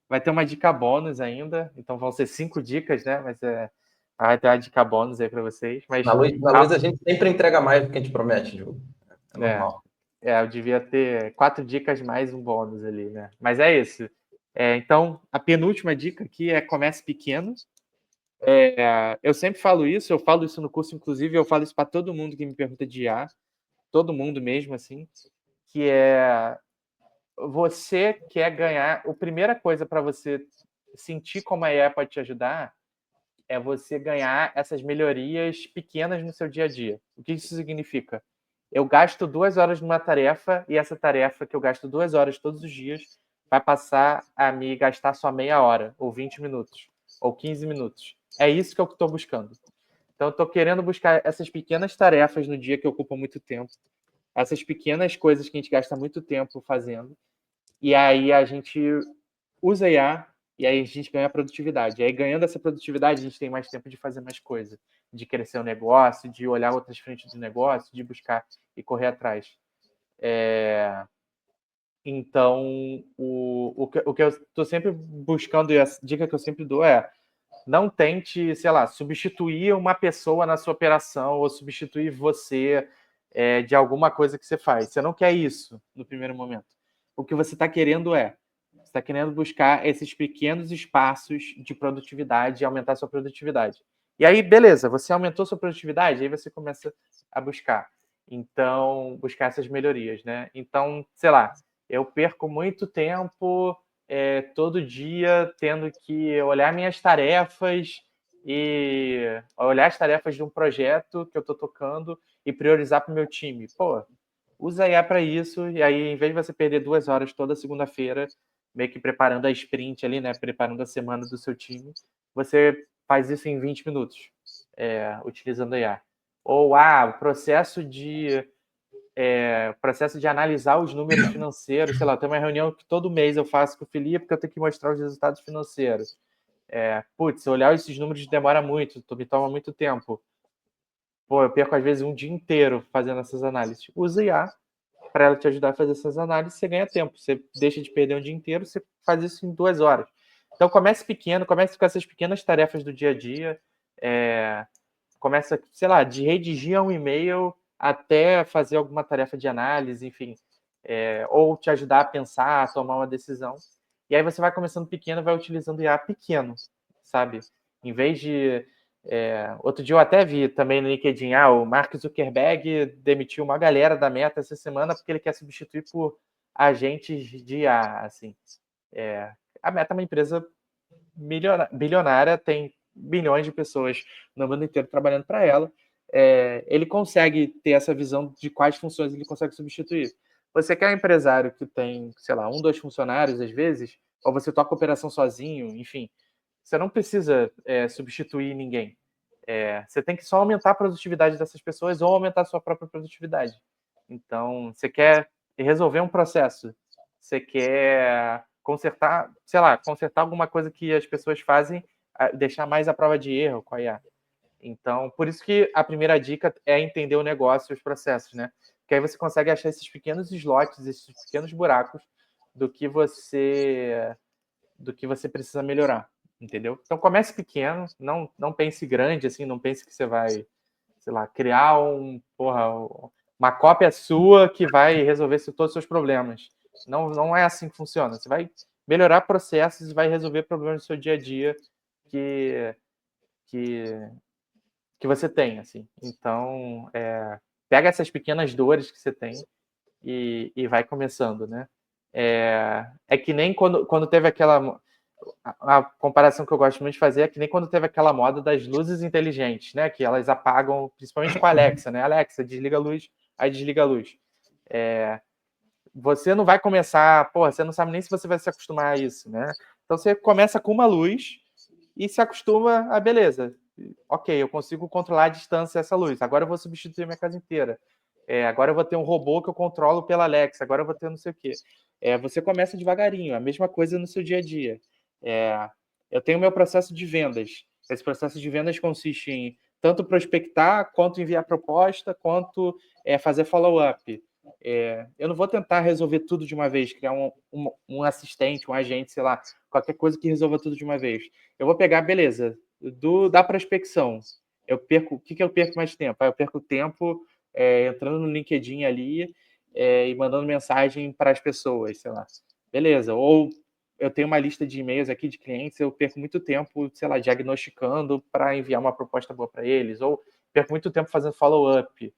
Vai ter uma dica bônus ainda, então vão ser 5 dicas, né? Mas vai ter uma dica bônus aí para vocês. Mas, Na luz a gente sempre entrega mais do que a gente promete, Diogo. É normal. Eu devia ter 4 dicas mais um bônus ali, né? Mas é isso. Então, a penúltima dica aqui é comece pequeno. Eu sempre falo isso, eu falo isso no curso, inclusive, eu falo isso para todo mundo que me pergunta de IA, todo mundo mesmo, assim, que você quer ganhar, a primeira coisa para você sentir como a AI pode te ajudar é você ganhar essas melhorias pequenas no seu dia a dia. O que isso significa? Eu gasto 2 horas numa tarefa e essa tarefa que eu gasto 2 horas todos os dias vai passar a me gastar só meia hora, ou 20 minutos, ou 15 minutos. É isso que eu estou buscando. Então, eu estou querendo buscar essas pequenas tarefas no dia que ocupam muito tempo, essas pequenas coisas que a gente gasta muito tempo fazendo, e aí a gente usa IA e aí a gente ganha produtividade. E aí, ganhando essa produtividade, a gente tem mais tempo de fazer mais coisa, de crescer o negócio, de olhar outras frentes do negócio, de buscar e correr atrás. Então, o que eu estou sempre buscando, e a dica que eu sempre dou é: não tente, sei lá, substituir uma pessoa na sua operação ou substituir você de alguma coisa que você faz. Você não quer isso no primeiro momento. O que você está querendo você está querendo buscar esses pequenos espaços de produtividade e aumentar sua produtividade. E aí, beleza, você aumentou sua produtividade, aí você começa a buscar. Então, buscar essas melhorias, né? Então, sei lá, eu perco muito tempo todo dia tendo que olhar minhas tarefas e olhar as tarefas de um projeto que eu estou tocando e priorizar para o meu time. Pô, usa a IA para isso, e aí, em vez de você perder 2 horas toda segunda-feira, meio que preparando a sprint ali, né? Preparando a semana do seu time, você faz isso em 20 minutos, utilizando a IA. Ou o processo de analisar os números financeiros, sei lá, tem uma reunião que todo mês eu faço com o Felipe porque eu tenho que mostrar os resultados financeiros. Olhar esses números demora muito, me toma muito tempo. Pô, eu perco às vezes um dia inteiro fazendo essas análises. Usa IA para ela te ajudar a fazer essas análises, você ganha tempo. Você deixa de perder um dia inteiro, você faz isso em 2 horas. Então comece pequeno, comece com essas pequenas tarefas do dia a dia. Começa, sei lá, de redigir um e-mail até fazer alguma tarefa de análise, enfim, ou te ajudar a pensar, a tomar uma decisão. E aí você vai começando pequeno, vai utilizando IA pequeno, sabe? Em vez de... outro dia eu até vi também no LinkedIn, o Mark Zuckerberg demitiu uma galera da Meta essa semana porque ele quer substituir por agentes de IA, assim. A Meta é uma empresa bilionária, tem bilhões de pessoas no mundo inteiro trabalhando para ela. Ele consegue ter essa visão de quais funções ele consegue substituir. Você quer um empresário que tem, sei lá, 1, 2 funcionários às vezes, ou você toca a operação sozinho, enfim, você não precisa substituir ninguém. Você tem que só aumentar a produtividade dessas pessoas ou aumentar a sua própria produtividade. Então, você quer resolver um processo, você quer consertar, sei lá, consertar alguma coisa que as pessoas fazem, deixar mais a prova de erro com a IA. Então, por isso que a primeira dica é entender o negócio e os processos, né? Porque aí você consegue achar esses pequenos slots, esses pequenos buracos do que você precisa melhorar, entendeu? Então comece pequeno, não pense grande, assim, não pense que você vai, sei lá, criar uma cópia sua que vai resolver todos os seus problemas. Não é assim que funciona. Você vai melhorar processos e vai resolver problemas do seu dia a dia que, que, que você tem, assim. Então, pega essas pequenas dores que você tem e vai começando, né? É que nem quando teve aquela... A comparação que eu gosto muito de fazer é que nem quando teve aquela moda das luzes inteligentes, né? Que elas apagam, principalmente com a Alexa, né? Alexa, desliga a luz, aí desliga a luz. Você não vai começar, você não sabe nem se você vai se acostumar a isso, né? Então você começa com uma luz e se acostuma a beleza. Ok, eu consigo controlar a distância dessa luz. Agora eu vou substituir minha casa inteira. Agora eu vou ter um robô que eu controlo pela Alexa. Agora eu vou ter não sei o quê. Você começa devagarinho, a mesma coisa no seu dia a dia. Eu tenho meu processo de vendas. Esse processo de vendas consiste em tanto prospectar, quanto enviar proposta, quanto fazer follow-up. Eu não vou tentar resolver tudo de uma vez, criar um assistente, um agente, sei lá, qualquer coisa que resolva tudo de uma vez. Eu vou pegar, beleza, da prospecção. O que eu perco mais tempo? Eu perco tempo entrando no LinkedIn ali e mandando mensagem para as pessoas, sei lá. Beleza. Ou eu tenho uma lista de e-mails aqui de clientes, eu perco muito tempo, sei lá, diagnosticando para enviar uma proposta boa para eles. Ou perco muito tempo fazendo follow-up.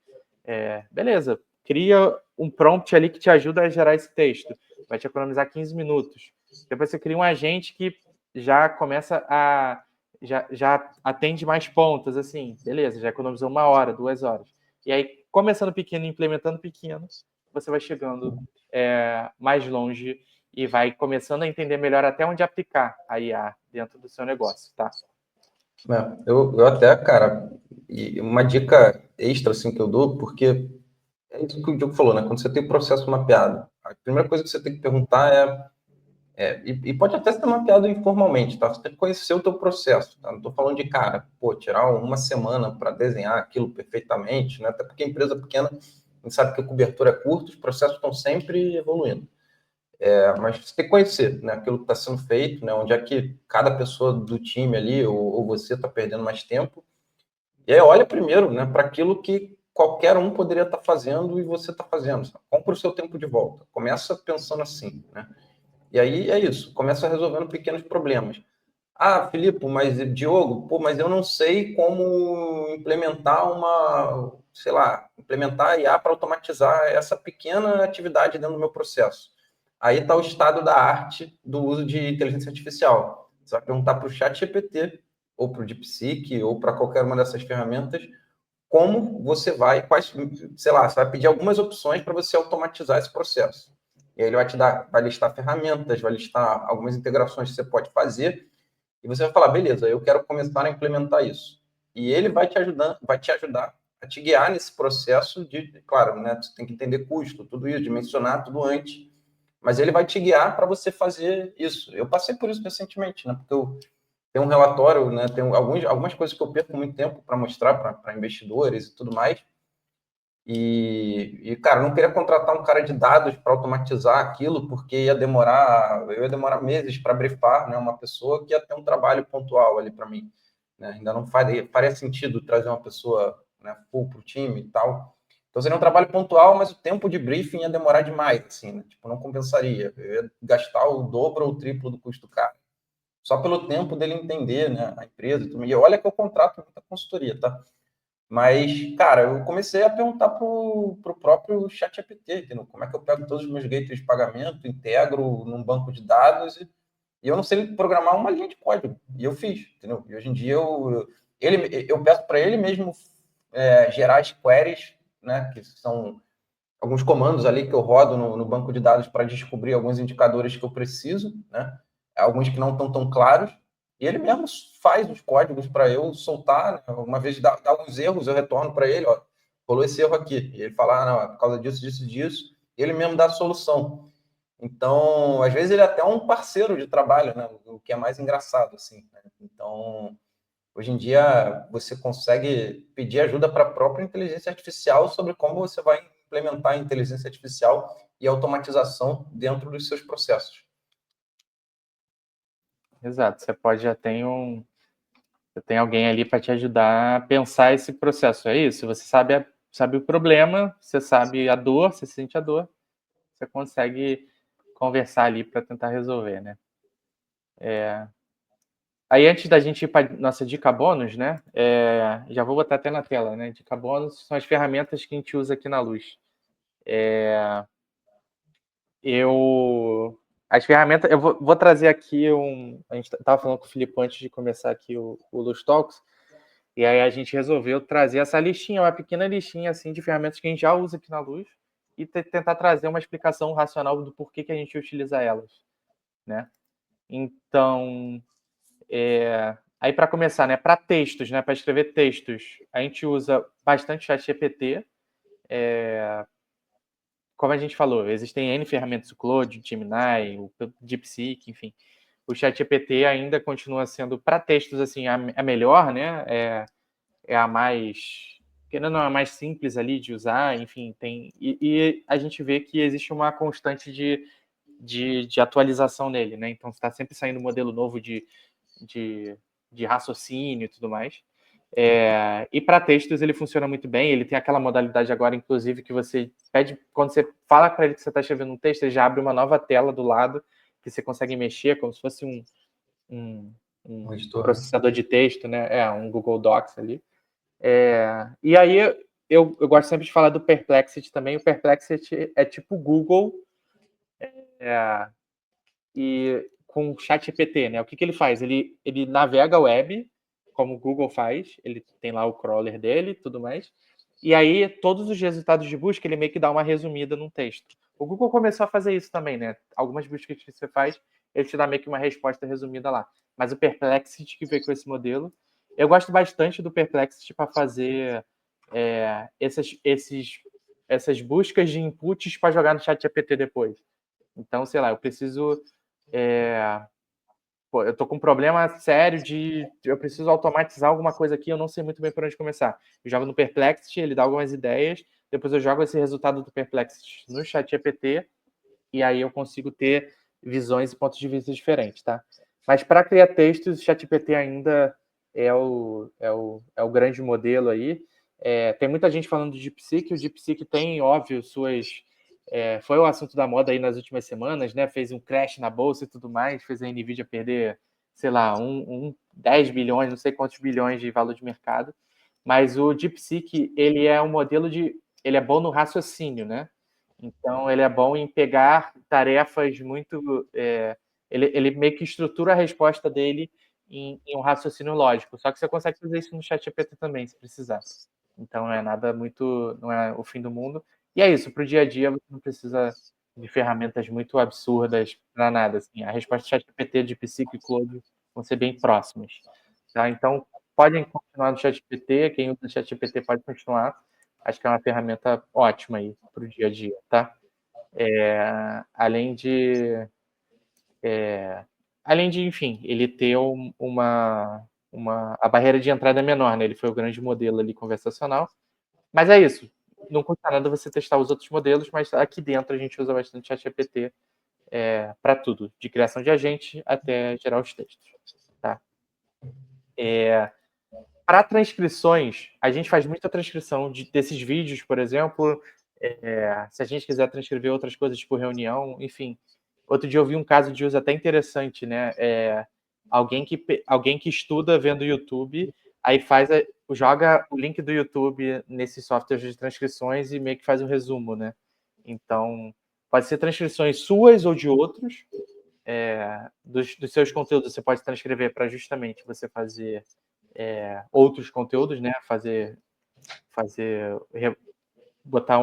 Beleza. Cria um prompt ali que te ajuda a gerar esse texto. Vai te economizar 15 minutos. Depois você cria um agente que já começa a... Já atende mais pontas, assim, beleza, já economizou 1 hora, 2 horas. E aí, começando pequeno e implementando pequeno, você vai chegando mais longe e vai começando a entender melhor até onde aplicar a IA dentro do seu negócio, tá? Eu até, cara, e uma dica extra assim que eu dou, porque é isso que o Diogo falou, né? Quando você tem o processo mapeado, a primeira coisa que você tem que perguntar e pode até ser mapeado informalmente, tá? Você tem que conhecer o teu processo, tá? Não estou falando de, cara, tirar uma semana para desenhar aquilo perfeitamente, né? Até porque empresa pequena, a gente sabe que a cobertura é curta, os processos estão sempre evoluindo. Mas você tem que conhecer, né, aquilo que está sendo feito, né, onde é que cada pessoa do time ali, ou você está perdendo mais tempo. E aí olha primeiro, né, para aquilo que qualquer um poderia estar fazendo e você está fazendo. Sabe? Compra o seu tempo de volta. Começa pensando assim, né? E aí é isso, começa resolvendo pequenos problemas. Ah, Filipe, mas Diogo, mas eu não sei como implementar sei lá, implementar a IA para automatizar essa pequena atividade dentro do meu processo. Aí está o estado da arte do uso de inteligência artificial. Você vai perguntar para o ChatGPT, ou para o DeepSeek, ou para qualquer uma dessas ferramentas, como você vai, sei lá, você vai pedir algumas opções para você automatizar esse processo. E aí ele vai listar ferramentas, vai listar algumas integrações que você pode fazer, e você vai falar, beleza, eu quero começar a implementar isso. E ele vai te ajudar a te guiar nesse processo claro, né, você tem que entender custo, tudo isso, dimensionar tudo antes, mas ele vai te guiar para você fazer isso. Eu passei por isso recentemente, né, porque eu tenho um relatório, né, tenho algumas coisas que eu perco muito tempo para mostrar para investidores e tudo mais, cara, não queria contratar um cara de dados para automatizar aquilo, porque eu ia demorar meses para brifar, né, uma pessoa que ia ter um trabalho pontual ali para mim. Né? Ainda não faria sentido trazer uma pessoa, né, full para o time e tal. Então seria um trabalho pontual, mas o tempo de briefing ia demorar demais, assim, né? Tipo, não compensaria. Eu ia gastar o dobro ou o triplo do custo do cara. Só pelo tempo dele entender, né, a empresa. E olha que eu contrato muita consultoria, tá? Mas, cara, eu comecei a perguntar pro próprio ChatGPT, entendeu? Como é que eu pego todos os meus gateways de pagamento, integro num banco de dados e eu não sei programar uma linha de código. E eu fiz, entendeu? E hoje em dia eu peço para ele mesmo gerar as queries, né? Que são alguns comandos ali que eu rodo no banco de dados para descobrir alguns indicadores que eu preciso, né? Alguns que não estão tão claros. E ele mesmo faz os códigos para eu soltar, né? Uma vez dá alguns erros, eu retorno para ele, ó, rolou esse erro aqui. E ele fala, não, é por causa disso, disso, disso. E ele mesmo dá a solução. Então, às vezes ele é até um parceiro de trabalho, né? O que é mais engraçado, assim. Né? Então, hoje em dia, você consegue pedir ajuda para a própria inteligência artificial sobre como você vai implementar a inteligência artificial e automatização dentro dos seus processos. Exato, você pode já ter você tem alguém ali para te ajudar a pensar esse processo. É isso, você sabe o problema, você sabe a dor, você sente a dor, você consegue conversar ali para tentar resolver, né? Aí, antes da gente ir para nossa dica bônus, né? Já vou botar até na tela, né? Dica bônus são as ferramentas que a gente usa aqui na Luz. As ferramentas, eu vou trazer aqui a gente estava falando com o Filipe antes de começar aqui o Luz Talks, e aí a gente resolveu trazer essa listinha, uma pequena listinha assim de ferramentas que a gente já usa aqui na Luz e tentar trazer uma explicação racional do porquê que a gente utiliza elas, né? Então, aí para começar, né, para textos, né, para escrever textos, a gente usa bastante ChatGPT. Como a gente falou, existem N ferramentas, o Claude, o Gemini, o DeepSeek, enfim. O ChatGPT ainda continua sendo, para textos, assim, a melhor, né? É a mais, querendo não, é a mais simples ali de usar, enfim, tem... E a gente vê que existe uma constante de atualização nele, né? Então, está sempre saindo um modelo novo de raciocínio e tudo mais. E para textos ele funciona muito bem. Ele tem aquela modalidade agora, inclusive, que você pede, quando você fala para ele que você está escrevendo um texto, ele já abre uma nova tela do lado que você consegue mexer, como se fosse um processador de texto, né? Um Google Docs ali. E aí eu gosto sempre de falar do Perplexity também. O Perplexity é tipo Google, e com o ChatGPT, né? O que ele faz? Ele navega a web, como o Google faz, ele tem lá o crawler dele e tudo mais, e aí todos os resultados de busca ele meio que dá uma resumida num texto. O Google começou a fazer isso também, né? Algumas buscas que você faz, ele te dá meio que uma resposta resumida lá. Mas o Perplexity que veio com esse modelo, eu gosto bastante do Perplexity para fazer essas buscas de inputs para jogar no ChatGPT depois. Então, sei lá, eu preciso. Eu tô com um problema sério de. Eu preciso automatizar alguma coisa aqui, eu não sei muito bem por onde começar. Eu jogo no Perplexity, ele dá algumas ideias, depois eu jogo esse resultado do Perplexity no ChatGPT, e aí eu consigo ter visões e pontos de vista diferentes, tá? Mas para criar textos, o ChatGPT ainda é o grande modelo aí. Tem muita gente falando de DeepSeek. O DeepSeek tem, óbvio, foi o assunto da moda aí nas últimas semanas, né? Fez um crash na bolsa e tudo mais, fez a Nvidia perder, sei lá, 10 bilhões, não sei quantos bilhões de valor de mercado. Mas o DeepSeek, ele é um modelo ele é bom no raciocínio, né? Então, ele é bom em pegar tarefas muito. Ele meio que estrutura a resposta dele em um raciocínio lógico. Só que você consegue fazer isso no ChatGPT também, se precisar. Então, não é nada muito. Não é o fim do mundo. E é isso, para o dia a dia, você não precisa de ferramentas muito absurdas para nada. Assim. A resposta do ChatGPT de Psique e Claude vão ser bem próximas. Tá? Então, podem continuar no ChatGPT. Quem usa o ChatGPT pode continuar. Acho que é uma ferramenta ótima aí para o dia a dia, tá? Além de, enfim, ele ter a barreira de entrada é menor, né? Ele foi o grande modelo ali conversacional. Mas é isso. Não custa nada você testar os outros modelos, mas aqui dentro a gente usa bastante ChatGPT para tudo, de criação de agente até gerar os textos, tá? Para transcrições, a gente faz muita transcrição desses vídeos, por exemplo. Se a gente quiser transcrever outras coisas, tipo reunião, enfim. Outro dia eu vi um caso de uso até interessante, né? Alguém que estuda vendo YouTube, aí joga o link do YouTube nesse software de transcrições e meio que faz um resumo, né? Então, pode ser transcrições suas ou de outros, dos seus conteúdos. Você pode transcrever para justamente você fazer outros conteúdos, né? Botar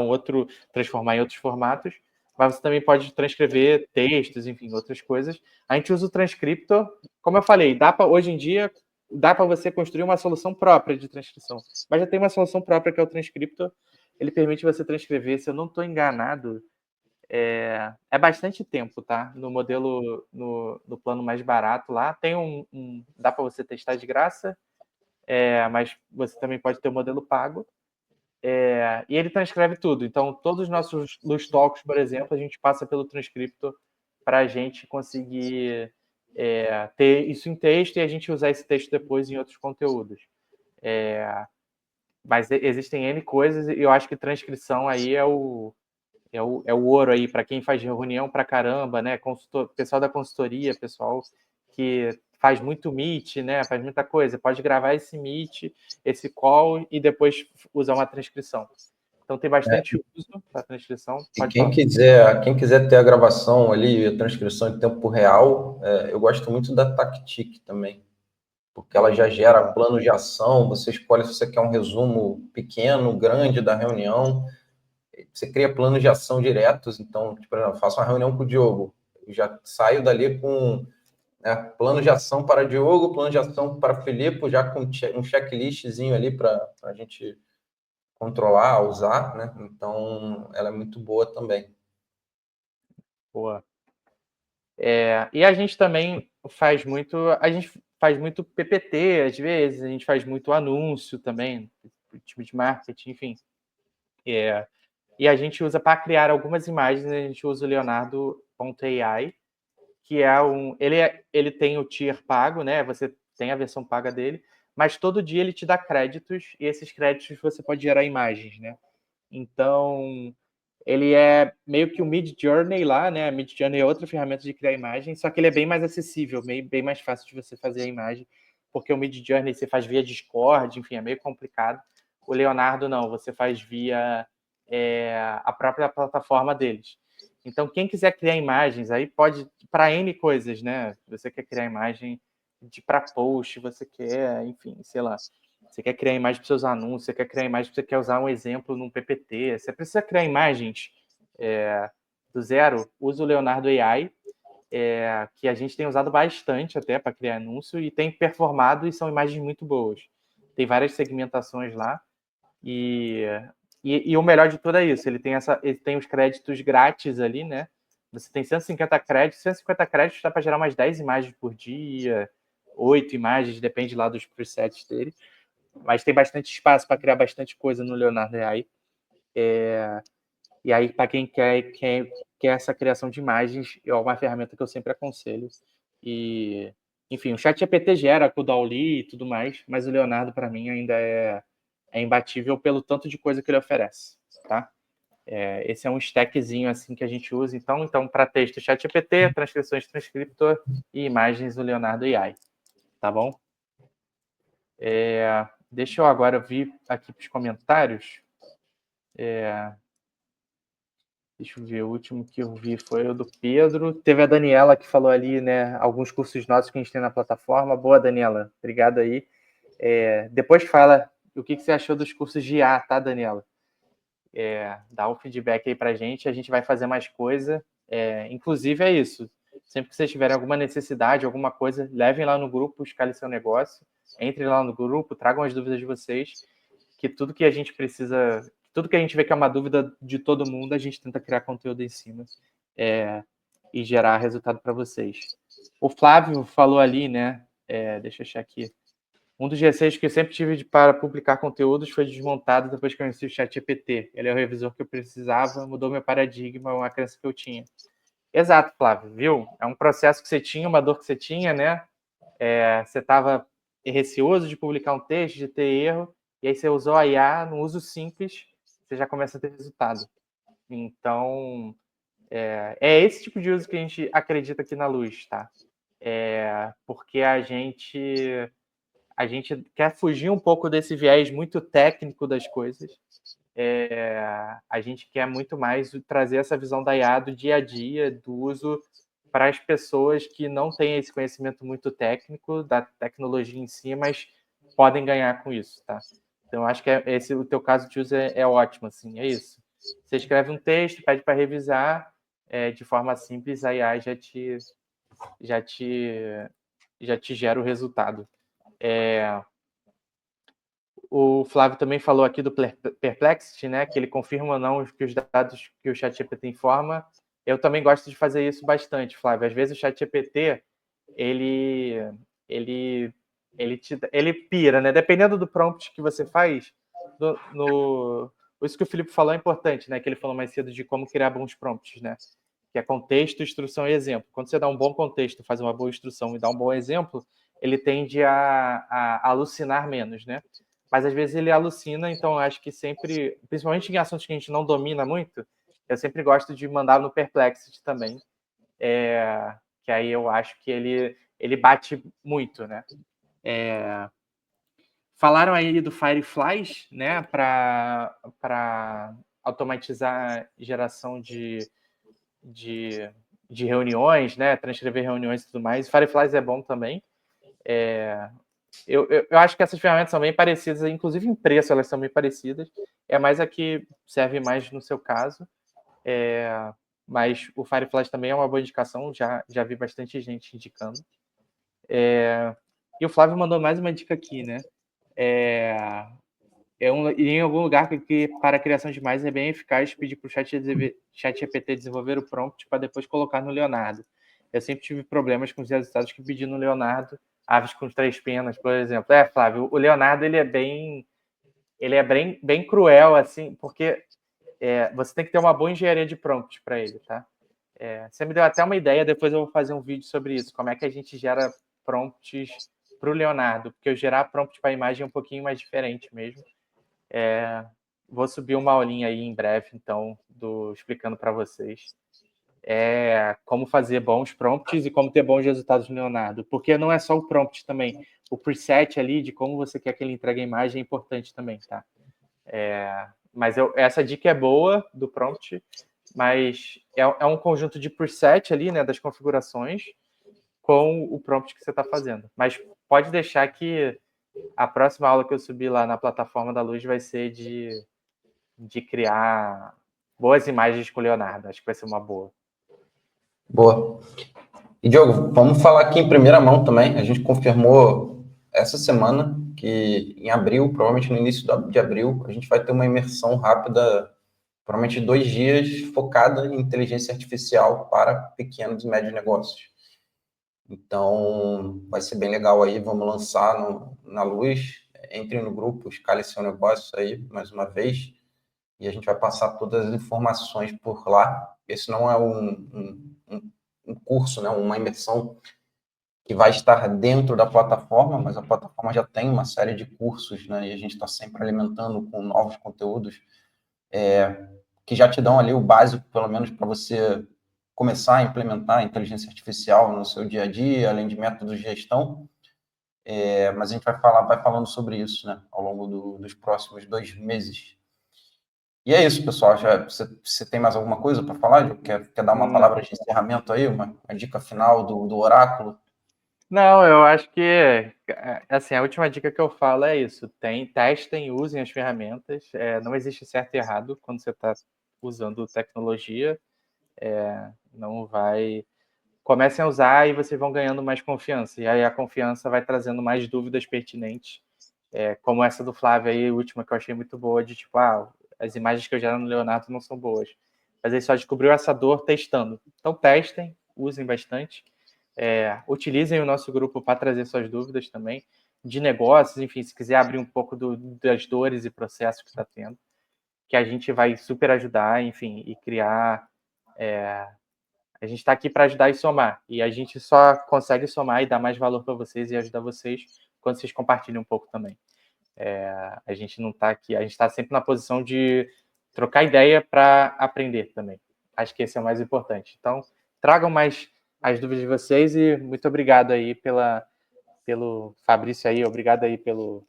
transformar em outros formatos, mas você também pode transcrever textos, enfim, outras coisas. A gente usa o Transcriptor, como eu falei, hoje em dia dá para você construir uma solução própria de transcrição, mas já tem uma solução própria que é o Transcriptor. Ele permite você transcrever, se eu não estou enganado, é bastante tempo, tá? No modelo, no plano mais barato lá, tem dá para você testar de graça, mas você também pode ter o modelo pago. E ele transcreve tudo. Então, todos os nossos Luz Talks, por exemplo, a gente passa pelo Transcriptor para a gente conseguir ter isso em texto e a gente usar esse texto depois em outros conteúdos. Mas existem N coisas e eu acho que transcrição aí é o ouro aí para quem faz reunião para caramba, né? Pessoal da consultoria, pessoal que faz muito Meet, né? Faz muita coisa. Pode gravar esse Meet, esse call e depois usar uma transcrição. Então tem bastante uso para transcrição. E quem quiser ter a gravação ali, a transcrição em tempo real, eu gosto muito da Tactic também, porque ela já gera plano de ação, você escolhe se você quer um resumo pequeno, grande da reunião, você cria planos de ação diretos. Então, tipo, eu faço uma reunião com o Diogo, eu já saio dali com plano de ação para Diogo, plano de ação para Filipe, já com um checklistzinho ali para a gente controlar, usar, né? Então, ela é muito boa também. Boa. E a gente também faz muito PPT às vezes, a gente faz muito anúncio também, time de marketing, enfim. E a gente usa para criar algumas imagens, a gente usa o Leonardo.ai, que ele tem o tier pago, né? Você tem a versão paga dele, mas todo dia ele te dá créditos e esses créditos você pode gerar imagens, né? Então, ele é meio que o Midjourney lá, né? A Midjourney é outra ferramenta de criar imagem, só que ele é bem mais acessível, bem mais fácil de você fazer a imagem, porque o Midjourney você faz via Discord, enfim, é meio complicado. O Leonardo não, você faz via a própria plataforma deles. Então, quem quiser criar imagens, aí pode, para N coisas, né? Você quer criar imagem para post, você quer, enfim, sei lá. Você quer criar imagem para seus anúncios, você quer criar imagem, você quer usar um exemplo num PPT, você precisa criar imagens do zero, usa o Leonardo AI, que a gente tem usado bastante até para criar anúncio e tem performado e são imagens muito boas. Tem várias segmentações lá e o melhor de tudo é isso, ele tem os créditos grátis ali, né? Você tem 150 créditos dá para gerar umas 10 imagens por dia, 8 imagens, depende lá dos presets dele. Mas tem bastante espaço para criar bastante coisa no Leonardo AI. E aí, para quem quer essa criação de imagens, é uma ferramenta que eu sempre aconselho. E, enfim, o ChatGPT gera com o DALL-E e tudo mais, mas o Leonardo, para mim, ainda é imbatível pelo tanto de coisa que ele oferece, tá? Esse é um stackzinho assim que a gente usa. Então para texto, ChatGPT, transcrições, transcriptor e imagens, o Leonardo AI. Tá bom? Deixa eu agora vir aqui para os comentários. Deixa eu ver, o último que eu vi foi o do Pedro. Teve a Daniela que falou ali, né? Alguns cursos nossos que a gente tem na plataforma. Boa, Daniela. Obrigado aí. Depois fala o que você achou dos cursos de IA, tá, Daniela? Dá um feedback aí pra gente. A gente vai fazer mais coisa. Inclusive é isso. Sempre que vocês tiverem alguma necessidade, alguma coisa, levem lá no grupo, escale seu negócio. Entrem lá no grupo, tragam as dúvidas de vocês. Que tudo que a gente precisa, tudo que a gente vê que é uma dúvida de todo mundo, a gente tenta criar conteúdo em cima e gerar resultado para vocês. O Flávio falou ali, né? Deixa eu achar aqui. Um dos receios que eu sempre tive para publicar conteúdos foi desmontado depois que eu conheci o ChatGPT. Ele é o revisor que eu precisava, mudou meu paradigma, uma crença que eu tinha. Exato, Flávio, viu? É um processo que você tinha, uma dor que você tinha, né? Você estava receoso de publicar um texto, de ter erro, e aí você usou a IA no uso simples, você já começa a ter resultado. Então, esse tipo de uso que a gente acredita aqui na Luz, tá? Porque a gente quer fugir um pouco desse viés muito técnico das coisas. A gente quer muito mais trazer essa visão da IA do dia a dia, do uso para as pessoas que não têm esse conhecimento muito técnico da tecnologia em si, mas podem ganhar com isso, tá? Então, acho que o teu caso de uso é ótimo, assim, é isso. Você escreve um texto, pede para revisar, de forma simples, a IA já te gera o resultado. O Flávio também falou aqui do Perplexity, né? Que ele confirma ou não que os dados que o ChatGPT informa. Eu também gosto de fazer isso bastante, Flávio. Às vezes o ChatGPT ele pira, né? Dependendo do prompt que você faz, isso que o Felipe falou é importante, né? Que ele falou mais cedo de como criar bons prompts, né? Que é contexto, instrução e exemplo. Quando você dá um bom contexto, faz uma boa instrução e dá um bom exemplo, ele tende a alucinar menos, né? Mas às vezes ele alucina, então eu acho que sempre, principalmente em assuntos que a gente não domina muito, eu sempre gosto de mandar no Perplexity também, que aí eu acho que ele bate muito, né? Falaram aí do Fireflies, né, para automatizar geração de reuniões, né, transcrever reuniões e tudo mais. Fireflies é bom também. Eu acho que essas ferramentas são bem parecidas, inclusive em preço elas são bem parecidas. É mais a que serve mais no seu caso. Mas o Fireflies também é uma boa indicação, já vi bastante gente indicando. E o Flávio mandou mais uma dica aqui, né? Em algum lugar que para a criação de imagens é bem eficaz pedir para o ChatGPT desenvolver o prompt para depois colocar no Leonardo. Eu sempre tive problemas com os resultados que pedi no Leonardo, aves com 3 penas, por exemplo. Flávio, o Leonardo ele é bem cruel, assim, porque você tem que ter uma boa engenharia de prompt para ele, tá? Você me deu até uma ideia, depois eu vou fazer um vídeo sobre isso, como é que a gente gera prompts para o Leonardo, porque eu gerar prompt para a imagem é um pouquinho mais diferente mesmo. Vou subir uma aulinha aí em breve, então, explicando para vocês como fazer bons prompts e como ter bons resultados no Leonardo. Porque não é só o prompt também. O preset ali de como você quer que ele entregue a imagem é importante também, tá? Mas essa dica é boa do prompt. mas é um conjunto de preset ali, né, das configurações com o prompt que você está fazendo. Mas pode deixar que a próxima aula que eu subir lá na plataforma da Luz vai ser de criar boas imagens com o Leonardo. Acho que vai ser uma boa. Boa. E, Diogo, vamos falar aqui em primeira mão também. A gente confirmou essa semana que em abril, provavelmente no início de abril, a gente vai ter uma imersão rápida, provavelmente 2 dias, focada em inteligência artificial para pequenos e médios negócios. Então, vai ser bem legal aí. Vamos lançar na Luz. Entre no grupo, escale seu negócio aí, mais uma vez. E a gente vai passar todas as informações por lá. Esse não é um curso, né, uma imersão que vai estar dentro da plataforma, mas a plataforma já tem uma série de cursos, né, e a gente está sempre alimentando com novos conteúdos que já te dão ali o básico, pelo menos, para você começar a implementar a inteligência artificial no seu dia a dia, além de métodos de gestão. Mas a gente vai falando sobre isso, né, ao longo dos próximos 2 meses. E é isso, pessoal. Você tem mais alguma coisa para falar? Quer dar uma palavra de encerramento aí, uma dica final do oráculo? Não, eu acho que assim, a última dica que eu falo é isso. Testem, usem as ferramentas. Não existe certo e errado quando você está usando tecnologia. Não vai. Comecem a usar e vocês vão ganhando mais confiança. E aí a confiança vai trazendo mais dúvidas pertinentes, como essa do Flávio aí, a última que eu achei muito boa, de tipo, as imagens que eu gero no Leonardo não são boas. Mas ele só descobriu essa dor testando. Então testem, usem bastante. Utilizem o nosso grupo para trazer suas dúvidas também, de negócios, enfim, se quiser abrir um pouco das dores e processos que está tendo, que a gente vai super ajudar, enfim, e criar. A gente está aqui para ajudar e somar. E a gente só consegue somar e dar mais valor para vocês e ajudar vocês quando vocês compartilham um pouco também. A gente não está aqui, a gente está sempre na posição de trocar ideia para aprender também. Acho que esse é o mais importante. Então, tragam mais as dúvidas de vocês e muito obrigado aí pelo Fabrício aí, obrigado aí pelo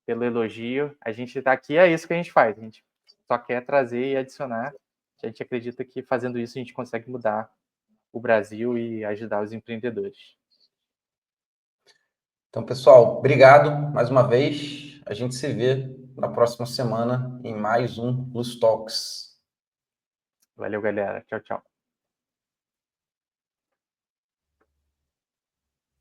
elogio. A gente está aqui, é isso que a gente faz. A gente só quer trazer e adicionar. A gente acredita que fazendo isso a gente consegue mudar o Brasil e ajudar os empreendedores. Então, pessoal, obrigado mais uma vez. A gente se vê na próxima semana em mais um Luz Talks. Valeu, galera. Tchau, tchau.